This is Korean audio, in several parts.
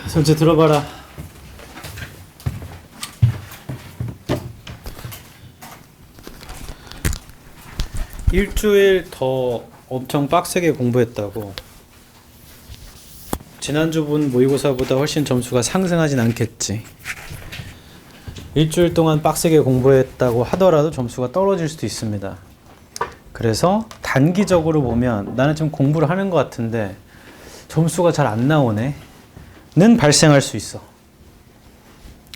손재 들어봐라. 일주일 더 엄청 빡세게 공부했다고. 지난주 본 모의고사보다 훨씬 점수가 상승하진 않겠지. 일주일 동안 빡세게 공부했다고 하더라도 점수가 떨어질 수도 있습니다. 그래서 단기적으로 보면 나는 좀 공부를 하는 것 같은데 점수가 잘 안 나오네 는 발생할 수 있어.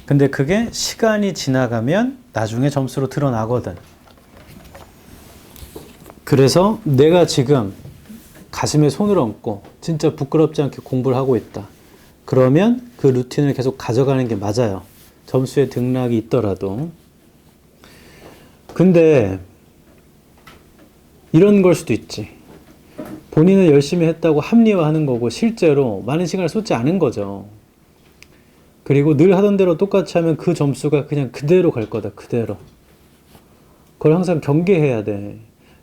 근데 그게 시간이 지나가면 나중에 점수로 드러나거든. 그래서 내가 지금 가슴에 손을 얹고 진짜 부끄럽지 않게 공부를 하고 있다. 그러면 그 루틴을 계속 가져가는 게 맞아요. 점수에 등락이 있더라도. 근데 이런 걸 수도 있지. 본인은 열심히 했다고 합리화하는 거고 실제로 많은 시간을 쏟지 않은 거죠. 그리고 늘 하던 대로 똑같이 하면 그 점수가 그냥 그대로 갈 거다. 그대로. 그걸 항상 경계해야 돼.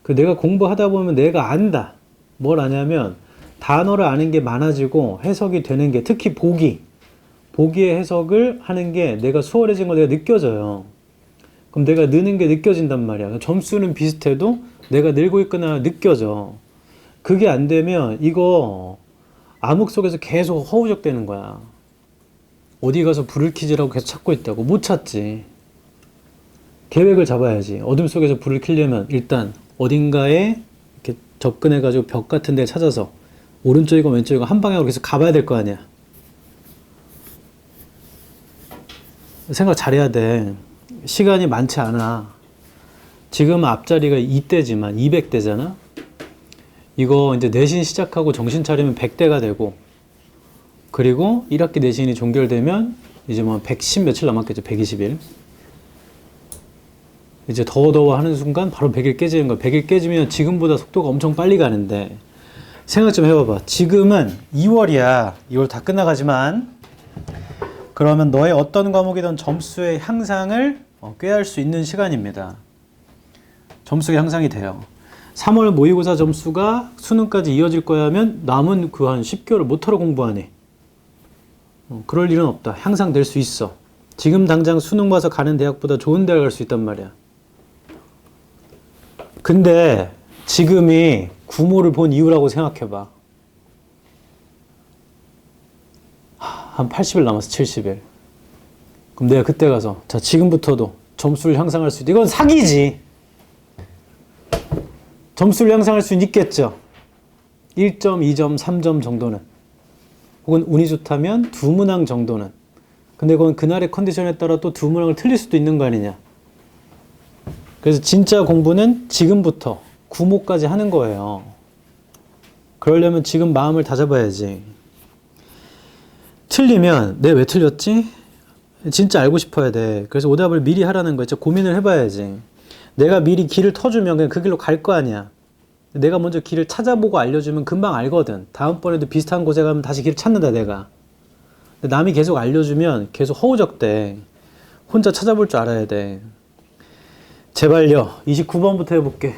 내가 공부하다 보면 내가 안다. 뭘 아냐면 단어를 아는 게 많아지고 해석이 되는 게, 특히 보기의 해석을 하는 게 내가 수월해진 걸 내가 느껴져요. 그럼 내가 느는 게 느껴진단 말이야. 점수는 비슷해도 내가 늘고 있거나 느껴져. 그게 안 되면 이거 암흑 속에서 계속 허우적대는 거야. 어디 가서 불을 켜지라고 계속 찾고 있다고. 못 찾지. 계획을 잡아야지. 어둠 속에서 불을 켜려면 일단 어딘가에 이렇게 접근해가지고 벽 같은 데 찾아서 오른쪽이고 왼쪽이고 한 방향으로 계속 가봐야 될 거 아니야. 생각 잘해야 돼. 시간이 많지 않아. 지금 앞자리가 이때지만 200대잖아. 이거 이제 내신 시작하고 정신 차리면 100대가 되고, 그리고 1학기 내신이 종결되면 이제 뭐 110 며칠 남았겠죠. 120일. 이제 더워 하는 순간 바로 100일 깨지는 거야. 100일 깨지면 지금보다 속도가 엄청 빨리 가는데, 생각 좀 해봐봐. 지금은 2월이야. 2월 다 끝나가지만, 그러면 너의 어떤 과목이든 점수의 향상을 꾀할 수 있는 시간입니다. 점수가 향상이 돼요. 3월 모의고사 점수가 수능까지 이어질 거야 하면 남은 그 한 10개월을 못하러 공부하네. 그럴 일은 없다. 향상될 수 있어. 지금 당장 수능 봐서 가는 대학보다 좋은 대학 갈 수 있단 말이야. 근데 지금이 구모를 본 이유라고 생각해봐. 한 80일 남았어. 70일. 그럼 내가 그때 가서 자, 지금부터도 점수를 향상할 수 있다. 이건 사기지. 점수를 향상할 수는 있겠죠. 1점, 2점, 3점 정도는. 혹은 운이 좋다면 두 문항 정도는. 근데 그건 그날의 컨디션에 따라 또 두 문항을 틀릴 수도 있는 거 아니냐. 그래서 진짜 공부는 지금부터 구모까지 하는 거예요. 그러려면 지금 마음을 다잡아야지. 틀리면 내가 왜 틀렸지? 진짜 알고 싶어야 돼. 그래서 오답을 미리 하라는 거야. 진짜 고민을 해봐야지. 내가 미리 길을 터주면 그냥 그 길로 갈 거 아니야. 내가 먼저 길을 찾아보고 알려주면 금방 알거든. 다음번에도 비슷한 곳에 가면 다시 길을 찾는다 내가. 근데 남이 계속 알려주면 계속 허우적대. 혼자 찾아볼 줄 알아야 돼. 제발요. 29번부터 해볼게.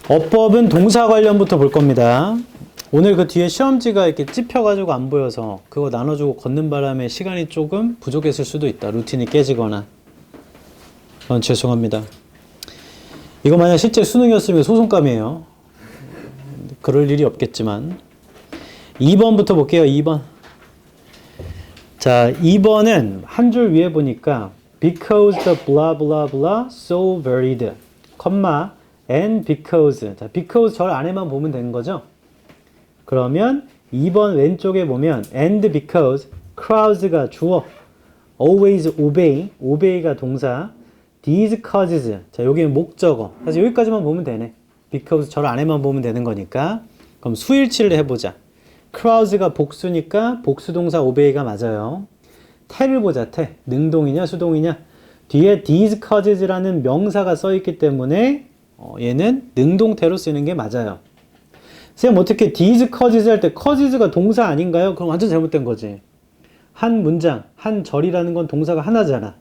어법은 동사 관련부터 볼 겁니다. 오늘 그 뒤에 시험지가 이렇게 찝혀가지고 안 보여서 그거 나눠주고 걷는 바람에 시간이 조금 부족했을 수도 있다. 루틴이 깨지거나. 죄송합니다. 이거 만약 실제 수능이었으면 소송감이에요. 그럴 일이 없겠지만. 2번부터 볼게요. 2번. 자, 2번은 한 줄 위에 보니까 because the blah blah blah so varied, 컴마 and because. 자, because 절 안에만 보면 되는 거죠. 그러면 2번 왼쪽에 보면 and because, crowds가 주어, always obey가 동사, these causes. 자, 여기는 목적어. 사실 여기까지만 보면 되네. because 절 안에만 보면 되는 거니까. 그럼 수일치를 해보자. crowds가 복수니까 복수동사 obey가 맞아요. 태를 보자. 태. 능동이냐 수동이냐. 뒤에 these causes라는 명사가 써있기 때문에 얘는 능동태로 쓰는 게 맞아요. 쌤 어떻게 these causes 할 때 causes가 동사 아닌가요? 그럼 완전 잘못된 거지. 한 문장, 한 절이라는 건 동사가 하나잖아.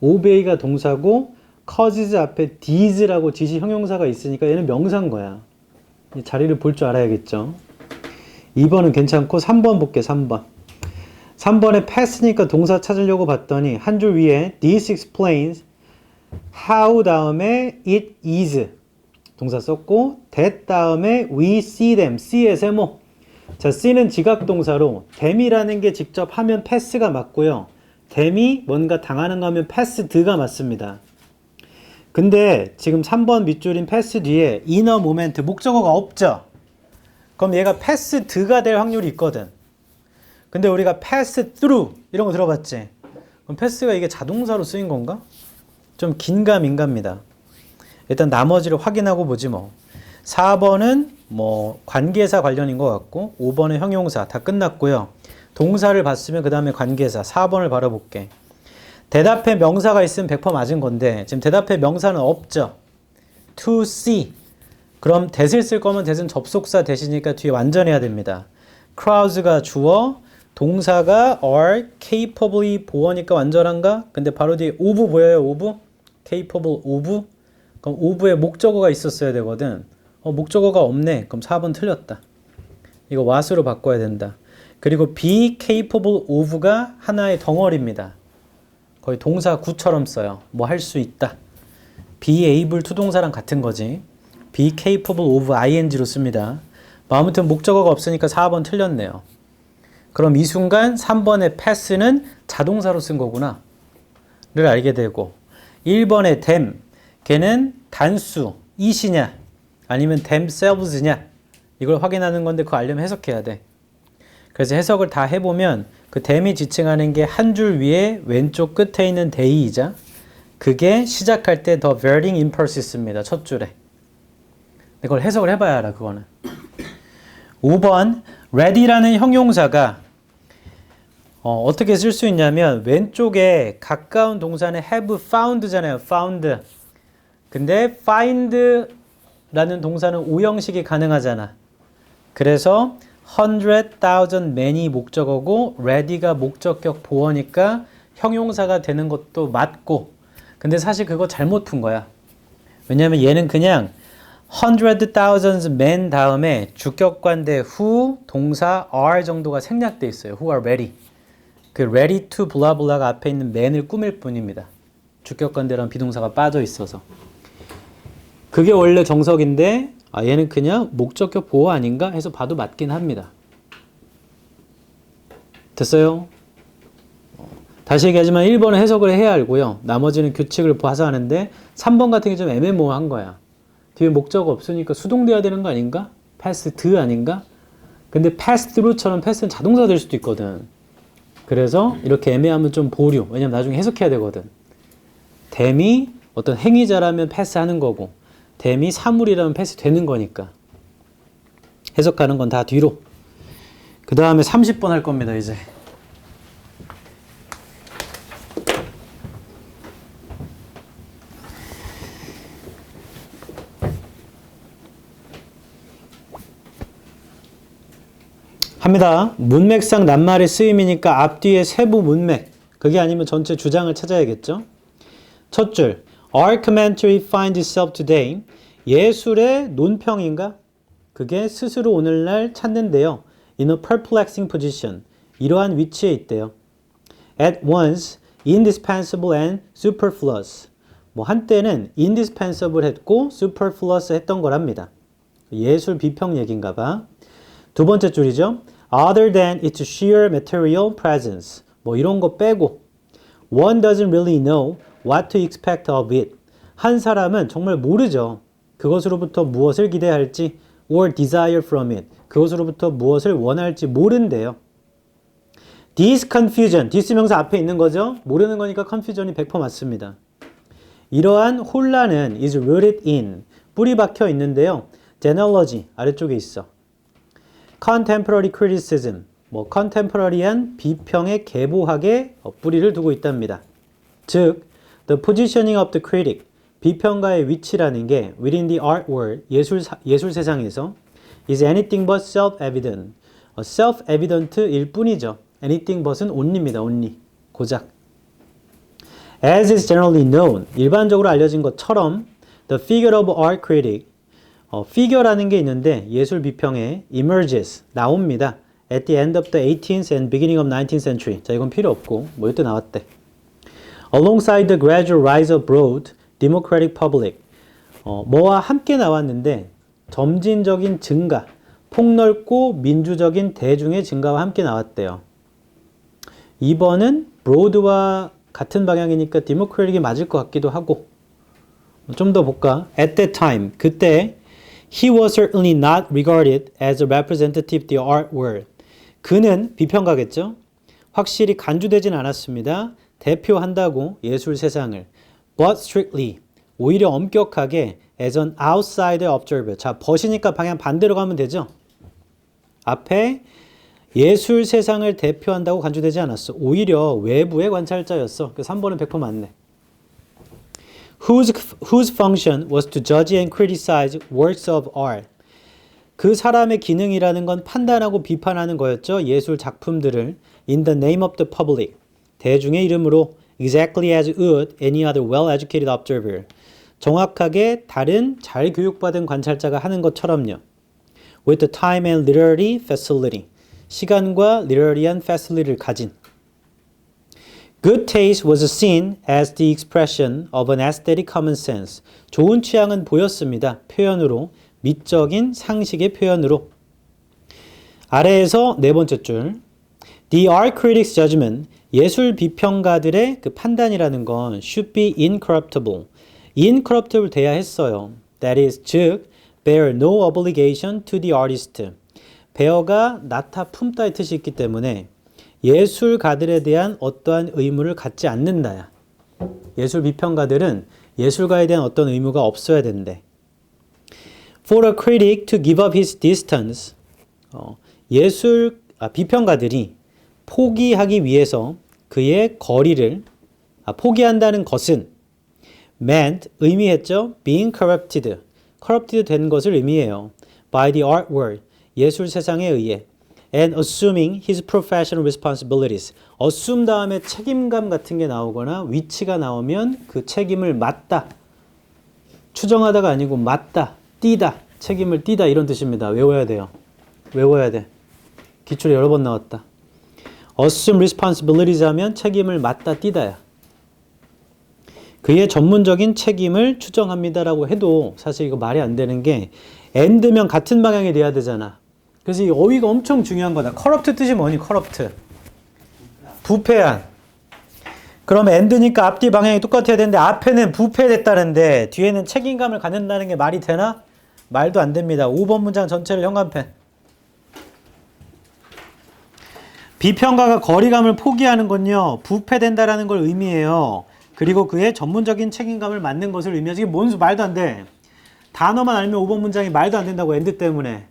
obey가 동사고 causes 앞에 these라고 지시 형용사가 있으니까 얘는 명사인 거야. 이 자리를 볼 줄 알아야겠죠. 2번은 괜찮고 3번 볼게. 3번. 3번에 pass니까 동사 찾으려고 봤더니 한 줄 위에 this explains how 다음에 it is 동사 썼고 that 다음에 we see them, see의 세모. 자, see는 지각동사로 them이라는 게 직접 하면 pass가 맞고요. them이 뭔가 당하는 거 하면 passed가 맞습니다. 근데 지금 3번 밑줄인 pass 뒤에 in a moment 목적어가 없죠? 그럼 얘가 passed가 될 확률이 있거든. 근데 우리가 pass through 이런 거 들어봤지? 그럼 pass가 이게 자동사로 쓰인 건가? 좀 긴가민가입니다. 일단 나머지를 확인하고 보지 뭐. 4번은 뭐 관계사 관련인 것 같고 5번은 형용사 다 끝났고요. 동사를 봤으면 그 다음에 관계사 4번을 바라볼게. 대답에 명사가 있으면 100% 맞은 건데 지금 대답에 명사는 없죠. to see. 그럼 that을 쓸 거면 that은 접속사 대시니까 뒤에 완전해야 됩니다. crowds가 주어, 동사가 are, capably 보어니까 완전한가? 근데 바로 뒤에 of 보여요? of? capable of? 그럼 of에 목적어가 있었어야 되거든. 목적어가 없네. 그럼 4번 틀렸다. 이거 what으로 바꿔야 된다. 그리고 be capable of가 하나의 덩어리입니다. 거의 동사 구처럼 써요. 뭐 할 수 있다. be able to 동사랑 같은 거지. be capable of ing로 씁니다. 아무튼 목적어가 없으니까 4번 틀렸네요. 그럼 이 순간 3번의 pass는 자동사로 쓴 거구나 를 알게 되고 1번의 them 걔는 단수 it이냐 아니면 themselves냐 이걸 확인하는 건데 그거 알려면 해석해야 돼. 그래서 해석을 다 해보면 그 them이 지칭하는 게 한 줄 위에 왼쪽 끝에 있는 they이자 그게 시작할 때 the varying impulses입니다. 첫 줄에. 이걸 해석을 해봐야 알아 그거는. 5번 ready라는 형용사가 어떻게 쓸 수 있냐면 왼쪽에 가까운 동사는 have found잖아요. found. 근데 find라는 동사는 오형식이 가능하잖아. 그래서 100,000 man이 목적어고 ready가 목적격 보어니까 형용사가 되는 것도 맞고 근데 사실 그거 잘못 푼 거야. 왜냐면 얘는 그냥 100,000 men 다음에 주격관대 who 동사 are 정도가 생략돼 있어요. who are ready. 그 ready to 블라블라가 앞에 있는 man을 꾸밀 뿐입니다. 주격관대랑 비동사가 빠져 있어서. 그게 원래 정석인데 얘는 그냥 목적격 보호 아닌가 해서 봐도 맞긴 합니다. 됐어요? 다시 얘기하지만 1번은 해석을 해야 알고요. 나머지는 규칙을 봐서 하는데 3번 같은 게 좀 애매모호한 거야. 뒤에 목적어 없으니까 수동돼야 되는 거 아닌가? passed 아닌가? 근데 pass through처럼 pass는 자동사 될 수도 있거든. 그래서 이렇게 애매하면 좀 보류. 왜냐면 나중에 해석해야 되거든. them이 어떤 행위자라면 pass 하는 거고 them이 사물이라면 pass 되는 거니까. 해석하는 건 다 뒤로. 그 다음에 30번 할 겁니다, 이제. 합니다. 문맥상 낱말의 쓰임이니까 앞뒤에 세부 문맥. 그게 아니면 전체 주장을 찾아야겠죠. 첫 줄. Our commentary finds itself today. 예술의 논평인가? 그게 스스로 오늘날 찾는데요. In a perplexing position. 이러한 위치에 있대요. At once indispensable and superfluous. 뭐 한때는 indispensable 했고 superfluous 했던 거랍니다. 예술 비평 얘기인가 봐. 두 번째 줄이죠. Other than its sheer material presence. 뭐 이런 거 빼고 One doesn't really know what to expect of it. 한 사람은 정말 모르죠. 그것으로부터 무엇을 기대할지 or desire from it. 그것으로부터 무엇을 원할지 모른대요. This confusion. this 명사 앞에 있는 거죠. 모르는 거니까 confusion이 100% 맞습니다. 이러한 혼란은 is rooted in. 뿌리 박혀 있는데요. genealogy 아래쪽에 있어. contemporary criticism, 뭐 contemporary한 비평의 계보학에 뿌리를 두고 있답니다. 즉, the positioning of the critic, 비평가의 위치라는 게 within the art world, 예술 세상에서 is anything but self-evident. self-evident일 뿐이죠. anything but은 only입니다. only. 고작. As is generally known, 일반적으로 알려진 것처럼 the figure of art critic, figure라는 게 있는데 예술 비평에 emerges, 나옵니다. At the end of the 18th and beginning of 19th century. 자, 이건 필요 없고 뭐 이때 나왔대. Alongside the gradual rise of broad democratic public. 뭐와 함께 나왔는데 점진적인 증가, 폭넓고 민주적인 대중의 증가와 함께 나왔대요. 2번은 broad와 같은 방향이니까 democratic이 맞을 것 같기도 하고. 좀 더 볼까? At that time, 그때 he was certainly not regarded as a representative of the art world. 그는 비평가겠죠? 확실히 간주되진 않았습니다. 대표한다고 예술 세상을. But strictly, 오히려 엄격하게 as an outsider observer. 자, but이니까 방향 반대로 가면 되죠? 앞에 예술 세상을 대표한다고 간주되지 않았어. 오히려 외부의 관찰자였어. 그래서 3번은 100% 맞네. Whose function was to judge and criticize works of art. 그 사람의 기능이라는 건 판단하고 비판하는 거였죠. 예술 작품들을 in the name of the public. 대중의 이름으로 exactly as would any other well-educated observer. 정확하게 다른 잘 교육받은 관찰자가 하는 것처럼요. With the time and literary facility. 시간과 literary한 facility를 가진. Good taste was seen as the expression of an aesthetic common sense. 좋은 취향은 보였습니다. 표현으로, 미적인 상식의 표현으로. 아래에서 네 번째 줄. The art critics' judgment, 예술 비평가들의 그 판단이라는 건 should be incorruptible. incorruptible 돼야 했어요. That is, 즉, bear no obligation to the artist. bear가 나타 품다의 뜻이 있기 때문에 예술가들에 대한 어떠한 의무를 갖지 않는다야. 예술 비평가들은 예술가에 대한 어떤 의무가 없어야 된대. For a critic to give up his distance, 비평가들이 포기하기 위해서 그의 거리를 포기한다는 것은 meant, 의미했죠? being corrupted, corrupted 된 것을 의미해요. by the art world, 예술 세상에 의해 and assuming his professional responsibilities. assume 다음에 책임감 같은 게 나오거나 위치가 나오면 그 책임을 맡다. 추정하다가 아니고 맡다, 띠다, 책임을 띠다 이런 뜻입니다. 외워야 돼요. 외워야 돼. 기출에 여러 번 나왔다. assume responsibilities 하면 책임을 맡다, 띠다야. 그의 전문적인 책임을 추정합니다라고 해도 사실 이거 말이 안 되는 게 and면 같은 방향이 돼야 되잖아. 그래서 이 어휘가 엄청 중요한 거다. corrupt 뜻이 뭐니? corrupt. 부패한. 그럼 and니까 앞뒤 방향이 똑같아야 되는데 앞에는 부패됐다는데 뒤에는 책임감을 갖는다는 게 말이 되나? 말도 안 됩니다. 5번 문장 전체를 형광펜. 비평가가 거리감을 포기하는 건요. 부패된다라는 걸 의미해요. 그리고 그의 전문적인 책임감을 맡는 것을 의미하지. 이게 뭔 말도 안 돼. 단어만 알면 5번 문장이 말도 안 된다고 and 때문에.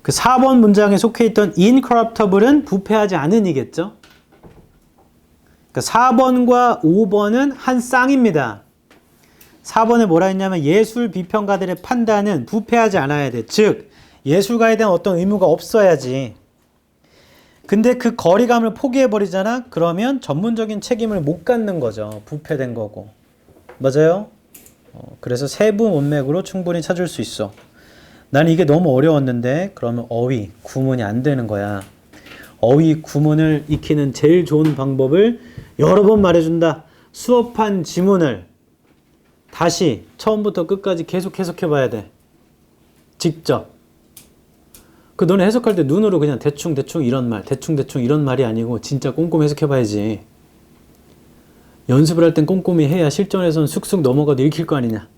그 4번 문장에 속해 있던 incorruptible은 부패하지 않은이겠죠? 그러니까 4번과 5번은 한 쌍입니다. 4번에 뭐라 했냐면 예술 비평가들의 판단은 부패하지 않아야 돼. 즉 예술가에 대한 어떤 의무가 없어야지. 근데 그 거리감을 포기해버리잖아? 그러면 전문적인 책임을 못 갖는 거죠. 부패된 거고. 맞아요? 그래서 세부 문맥으로 충분히 찾을 수 있어. 나는 이게 너무 어려웠는데 그러면 어휘, 구문이 안 되는 거야. 어휘, 구문을 익히는 제일 좋은 방법을 여러 번 말해준다. 수업한 지문을 다시 처음부터 끝까지 계속 해석해봐야 돼. 직접. 그 너네 해석할 때 눈으로 그냥 대충 이런 말, 대충 이런 말이 아니고 진짜 꼼꼼히 해석해봐야지. 연습을 할 땐 꼼꼼히 해야 실전에서는 쑥쑥 넘어가도 읽힐 거 아니냐.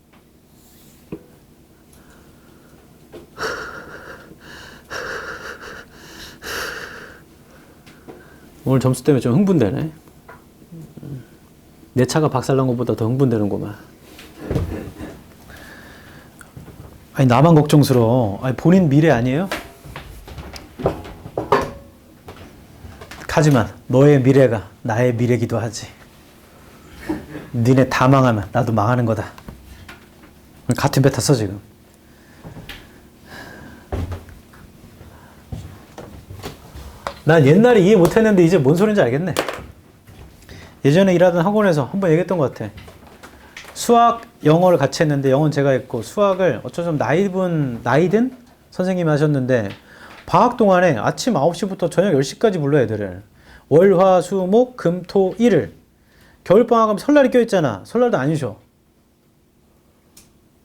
오늘 점수 때문에 좀 흥분되네. 내 차가 박살난 것보다 더 흥분되는구만. 아니 나만 걱정스러워. 아니 본인 미래 아니에요? 하지만 너의 미래가 나의 미래기도 하지. 니네 다 망하면 나도 망하는 거다. 같은 배 탔어 지금. 난 옛날에 이해 못했는데 이제 뭔 소린지 알겠네. 예전에 일하던 학원에서 한번 얘기했던 것 같아. 수학, 영어를 같이 했는데 영어는 제가 했고 수학을 어쩌면 나이든 선생님이 하셨는데 방학 동안에 아침 9시부터 저녁 10시까지 불러 애들을. 월, 화, 수, 목, 금, 토, 일을. 겨울방학하면 설날이 껴있잖아. 설날도 안 쉬어.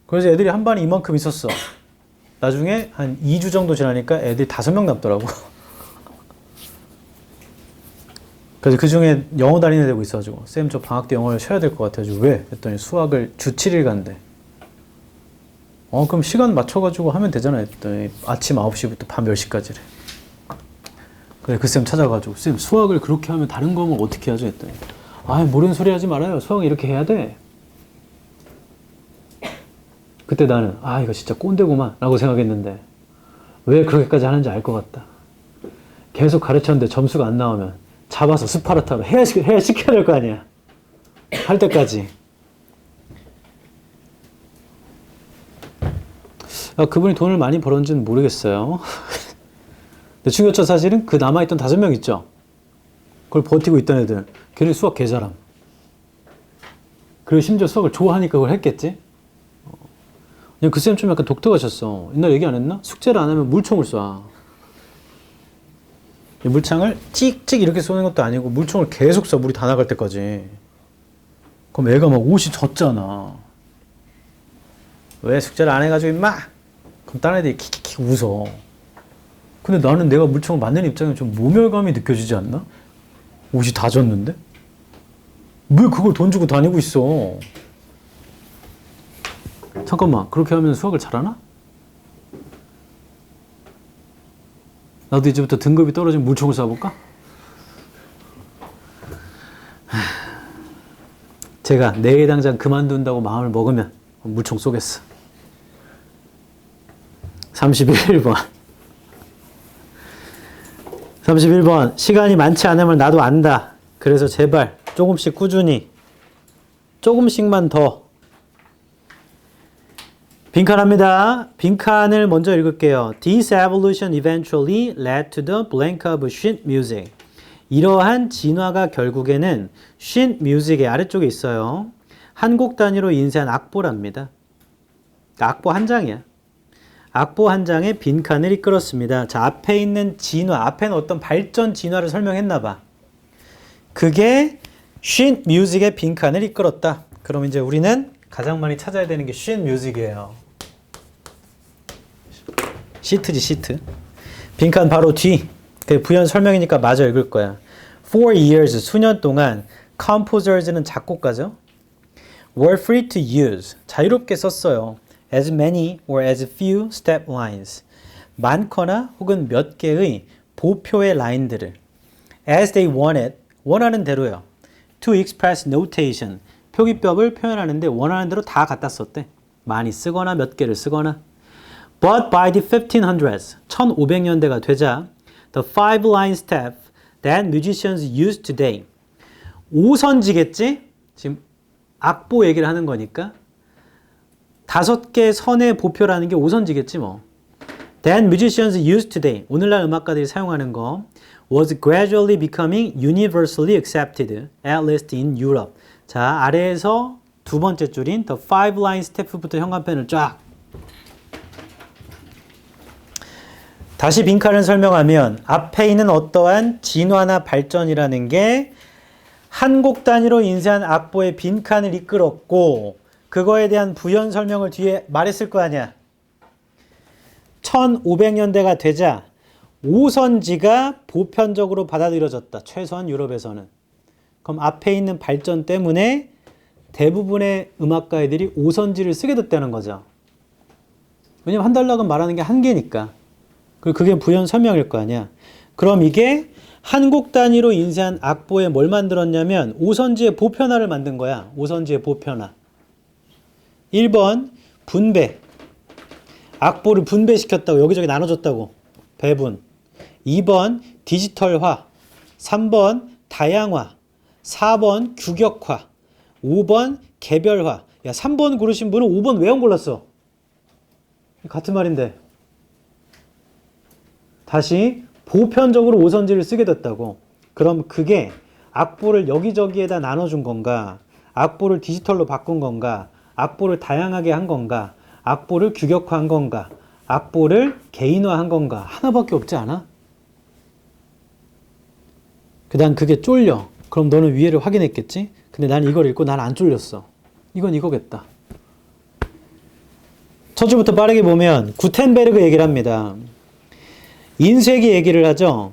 그래서 애들이 한 반에 이만큼 있었어. 나중에 한 2주 정도 지나니까 애들이 5명 남더라고. 그래서 그 중에 영어 담임이 되고 있어가지고 쌤 저 방학 때 영어를 쉬어야 될 것 같아가지고 왜? 했더니 수학을 주 7일 간대. 그럼 시간 맞춰가지고 하면 되잖아 했더니 아침 9시부터 밤 10시까지래. 그래 그 쌤 찾아가지고 쌤 수학을 그렇게 하면 다른 과목을 어떻게 하죠? 했더니 모르는 소리 하지 말아요. 수학은 이렇게 해야 돼. 그때 나는 이거 진짜 꼰대구만 라고 생각했는데 왜 그렇게까지 하는지 알 것 같다. 계속 가르쳤는데 점수가 안 나오면 잡아서 스파르타로 해야 시켜야 될 거 아니야. 할 때까지. 그분이 돈을 많이 벌었는지는 모르겠어요. 근데 중요한 사실은 그 남아있던 5명 있죠. 그걸 버티고 있던 애들. 걔네 수학 개잘함. 그리고 심지어 수학을 좋아하니까 그걸 했겠지. 그냥 그 쌤 좀 약간 독특하셨어. 옛날 얘기 안 했나? 숙제를 안 하면 물총을 쏴. 물창을 찍찍 이렇게 쏘는 것도 아니고 물총을 계속 쏴. 물이 다 나갈 때까지. 그럼 애가 막 옷이 젖잖아. 왜 숙제를 안 해가지고 임마? 그럼 다른 애들이 킥킥킥 웃어. 근데 나는 내가 물총을 맞는 입장에 좀 모멸감이 느껴지지 않나? 옷이 다 젖는데? 왜 그걸 돈 주고 다니고 있어? 잠깐만, 그렇게 하면 수학을 잘하나? 나도 이제부터 등급이 떨어지면 물총을 쏴볼까? 제가 내일 당장 그만둔다고 마음을 먹으면 물총 쏘겠어. 31번. 31번. 시간이 많지 않으면 나도 안다. 그래서 제발 조금씩 꾸준히 조금씩만 더. 빈칸합니다. 빈칸을 먼저 읽을게요. This evolution eventually led to the blank of sheet music. 이러한 진화가 결국에는 sheet music의 아래쪽에 있어요. 한 곡 단위로 인쇄한 악보랍니다. 악보 한 장이야. 악보 한 장에 빈칸을 이끌었습니다. 자, 앞에 있는 진화, 앞에는 어떤 발전 진화를 설명했나 봐. 그게 sheet music의 빈칸을 이끌었다. 그럼 이제 우리는 가장 많이 찾아야 되는 게 sheet music이에요. 시트지, 시트. 빈칸 바로 뒤. 부연 설명이니까 마저 읽을 거야. For years, 수년 동안 composers는 작곡가죠. were free to use, 자유롭게 썼어요. as many or as few step lines, 많거나 혹은 몇 개의 보표의 라인들을 as they wanted, 원하는 대로요. to express notation, 표기법을 표현하는데 원하는 대로 다 갖다 썼대. 많이 쓰거나 몇 개를 쓰거나. But by the 1500s, 1500년대가 되자 the five-line step that musicians use today. 5선지겠지? 지금 악보 얘기를 하는 거니까 5개 선의 보표라는 게 5선지겠지 뭐. That musicians use today. 오늘날 음악가들이 사용하는 거 was gradually becoming universally accepted, at least in Europe. 자, 아래에서 두 번째 줄인 the five-line step부터 현관펜을 쫙. 다시 빈칸을 설명하면 앞에 있는 어떠한 진화나 발전이라는 게 한 곡 단위로 인쇄한 악보의 빈칸을 이끌었고 그거에 대한 부연 설명을 뒤에 말했을 거 아니야. 1500년대가 되자 5선지가 보편적으로 받아들여졌다. 최소한 유럽에서는. 그럼 앞에 있는 발전 때문에 대부분의 음악가들이 5선지를 쓰게 됐다는 거죠. 왜냐면 한 달락은 말하는 게 한 개니까. 그게 부연 설명일 거 아니야. 그럼 이게 한 곡 단위로 인쇄한 악보에 뭘 만들었냐면 5선지의 보편화를 만든 거야. 5선지의 보편화. 1번 분배. 악보를 분배시켰다고. 여기저기 나눠줬다고. 배분. 2번 디지털화. 3번 다양화. 4번 규격화. 5번 개별화. 야, 3번 고르신 분은 5번 왜 안 골랐어? 같은 말인데. 다시 보편적으로 오선지를 쓰게 됐다고. 그럼 그게 악보를 여기저기에다 나눠준 건가? 악보를 디지털로 바꾼 건가? 악보를 다양하게 한 건가? 악보를 규격화한 건가? 악보를 개인화한 건가? 하나밖에 없지 않아? 그 다음 그게 쫄려. 그럼 너는 위에를 확인했겠지? 근데 난 이걸 읽고 난 안 쫄렸어. 이건 이거겠다. 첫 줄부터 빠르게 보면 구텐베르그 얘기를 합니다. 인쇄기 얘기를 하죠.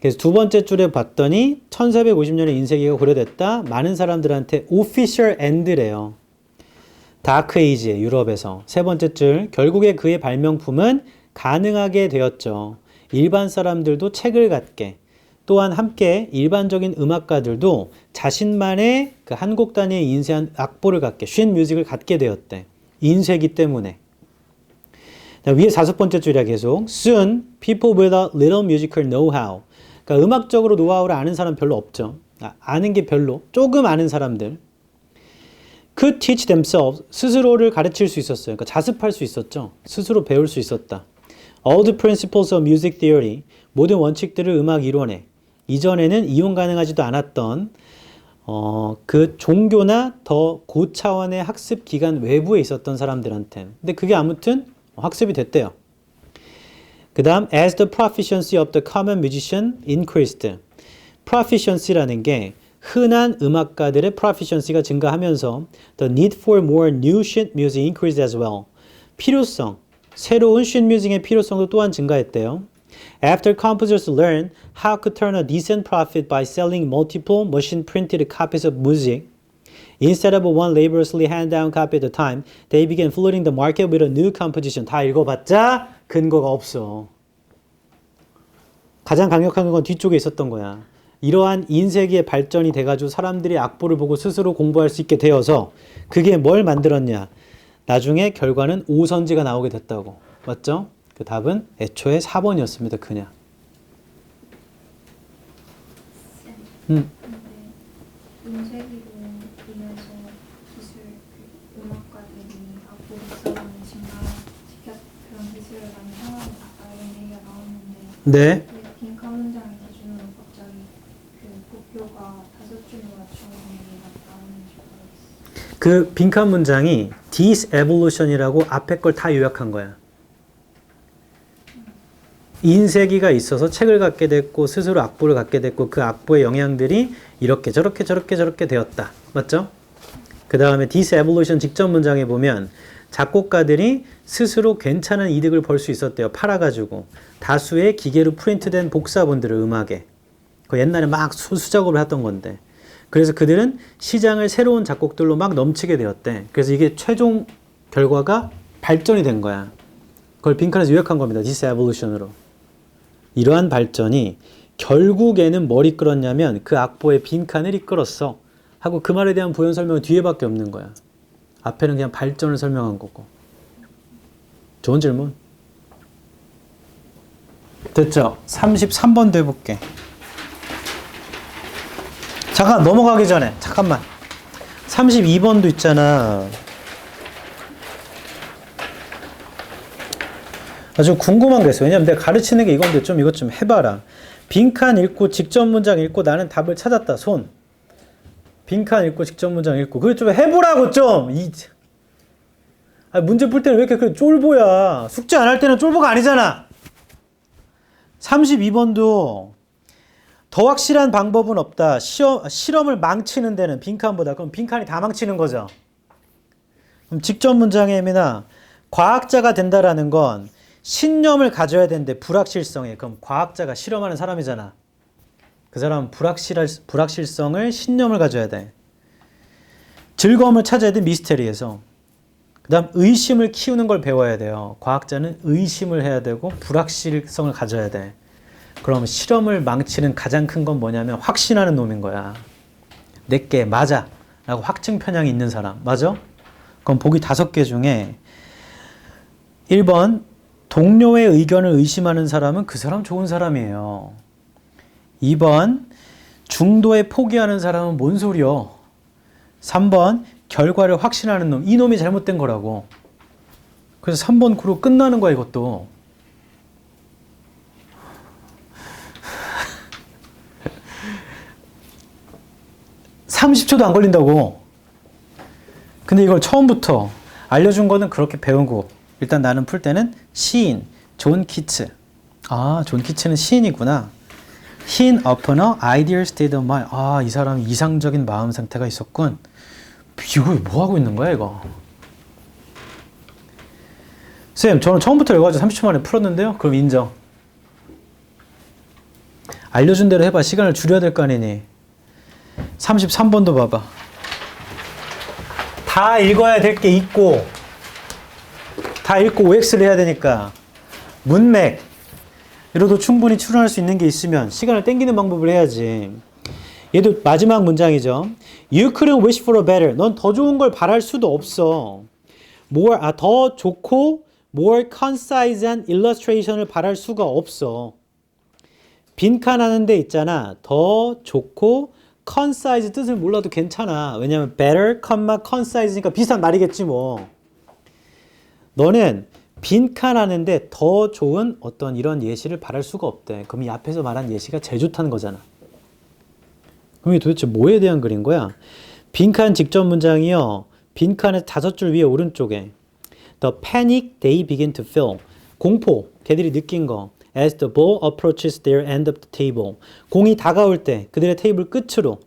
그래서 두 번째 줄에 봤더니 1450년에 인쇄기가 고려됐다. 많은 사람들한테 official end래요. 다크 에이지에 유럽에서. 세 번째 줄, 결국에 그의 발명품은 가능하게 되었죠. 일반 사람들도 책을 갖게. 또한 함께 일반적인 음악가들도 자신만의 그 한 곡 단위의 인쇄한 악보를 갖게, 쉰 뮤직을 갖게 되었대. 인쇄기 때문에. 위에 다섯 번째 줄이야 계속. Soon, people without little musical know-how. 그러니까 음악적으로 노하우를 아는 사람 별로 없죠. 아는 게 별로. 조금 아는 사람들. could teach themselves. 스스로를 가르칠 수 있었어요. 그러니까 자습할 수 있었죠. 스스로 배울 수 있었다. All the principles of music theory. 모든 원칙들을 음악 이론에. 이전에는 이용 가능하지도 않았던 그 종교나 더 고차원의 학습 기관 외부에 있었던 사람들한테. 근데 그게 아무튼 학습이 됐대요. 그 다음 as the proficiency of the common musician increased. proficiency라는 게 흔한 음악가들의 proficiency가 증가하면서 the need for more new sheet music increased as well. 필요성, 새로운 sheet music의 필요성도 또한 증가했대요. After composers learned how to turn a decent profit by selling multiple machine-printed copies of music, instead of one laboriously hand-down copy at a time, they began flooding the market with a new composition. 다 읽어봤자 근거가 없어. 가장 강력한 건 뒤쪽에 있었던 거야. 이러한 인쇄기의 발전이 돼가지고 사람들이 악보를 보고 스스로 공부할 수 있게 되어서 그게 뭘 만들었냐. 나중에 결과는 오선지가 나오게 됐다고. 맞죠? 그 답은 애초에 4번이었습니다. 그냥. 근데 인쇄기로 인해서 기술, 음악가들이 악보 독서를 증가시켰 그런 기술을 많이 사용했다 이런 얘기가 나오는데 네. 빈칸 문장을 기준으로 갑자기 그 목표가 5줄로 맞춰오는 얘기가 나오는지 모르겠어요. 그 빈칸 문장이 disevolution이라고 앞에 걸 다 요약한 거야. 인쇄기가 있어서 책을 갖게 됐고 스스로 악보를 갖게 됐고 그 악보의 영향들이 이렇게 저렇게 되었다. 맞죠? 그 다음에 disevolution 직전 문장에 보면 작곡가들이 스스로 괜찮은 이득을 벌 수 있었대요. 팔아가지고. 다수의 기계로 프린트된 복사본들을 음악에. 그 옛날에 막 수작업을 했던 건데. 그래서 그들은 시장을 새로운 작곡들로 막 넘치게 되었대. 그래서 이게 최종 결과가 발전이 된 거야. 그걸 빈칸에서 요약한 겁니다. disevolution으로. 이러한 발전이 결국에는 뭘 이끌었냐면 그 악보의 빈칸을 이끌었어. 하고 그 말에 대한 부연 설명은 뒤에밖에 없는 거야. 앞에는 그냥 발전을 설명한 거고. 좋은 질문. 됐죠? 33번도 해볼게. 잠깐 넘어가기 전에 잠깐만. 32번도 있잖아. 아주 궁금한 게 있어. 왜냐면 내가 가르치는 게 이건데 좀 이것 좀 해봐라. 빈칸 읽고 직접 문장 읽고 나는 답을 찾았다. 손. 빈칸 읽고 직접 문장 읽고. 그거 좀 해보라고 좀. 문제 풀 때는 왜 이렇게 쫄보야. 숙제 안 할 때는 쫄보가 아니잖아. 32번도 더 확실한 방법은 없다. 실험을 망치는 데는 빈칸보다. 그럼 빈칸이 다 망치는 거죠. 그럼 직접 문장에나 과학자가 된다라는 건 신념을 가져야 되는데 불확실성에. 그럼 과학자가 실험하는 사람이잖아. 그 사람은 불확실성을 신념을 가져야 돼. 즐거움을 찾아야 돼. 미스테리에서. 그 다음 의심을 키우는 걸 배워야 돼요. 과학자는 의심을 해야 되고 불확실성을 가져야 돼. 그럼 실험을 망치는 가장 큰 건 뭐냐면 확신하는 놈인 거야. 내게 맞아 라고 확증 편향이 있는 사람. 맞아? 그럼 보기 5개 중에 1번 동료의 의견을 의심하는 사람은 그 사람 좋은 사람이에요. 2번 중도에 포기하는 사람은 뭔 소리요? 3번 결과를 확신하는 놈. 이 놈이 잘못된 거라고. 그래서 3번 구로 끝나는 거야 이것도. (30초도) 안 걸린다고. 근데 이걸 처음부터 알려준 거는 그렇게 배우고, 일단 나는 풀 때는 시인 존 키츠. 아, 존 키츠는 시인이구나. Hint upon a ideal state of mind. 아, 이 사람이 이상적인 마음 상태가 있었군. 이거 뭐 하고 있는 거야 이거? 쌤, 저는 처음부터 여기까지 30초 만에 풀었는데요. 그럼 인정. 알려준 대로 해봐. 시간을 줄여야 될 거 아니니. 33번도 봐봐. 다 읽어야 될 게 있고, 다 읽고 OX를 해야 되니까 문맥 이로도 충분히 추론할 수 있는 게 있으면 시간을 땡기는 방법을 해야지. 얘도 마지막 문장이죠. You couldn't wish for a better. 넌 더 좋은 걸 바랄 수도 없어. 더 좋고 more concise and illustration을 바랄 수가 없어. 빈칸 하는 데 있잖아. 더 좋고 concise 뜻을 몰라도 괜찮아. 왜냐면 better, concisi니까 비슷한 말이겠지 뭐. 너는 빈칸 하는데 더 좋은 어떤 이런 예시를 바랄 수가 없대. 그럼 이 앞에서 말한 예시가 제일 좋다는 거잖아. 그럼 이게 도대체 뭐에 대한 글인 거야? 빈칸 직전 문장이요. 빈칸의 5줄 위에 오른쪽에 The panic they begin to feel. 공포, 걔들이 느낀 거. As the ball approaches their end of the table. 공이 다가올 때 그들의 테이블 끝으로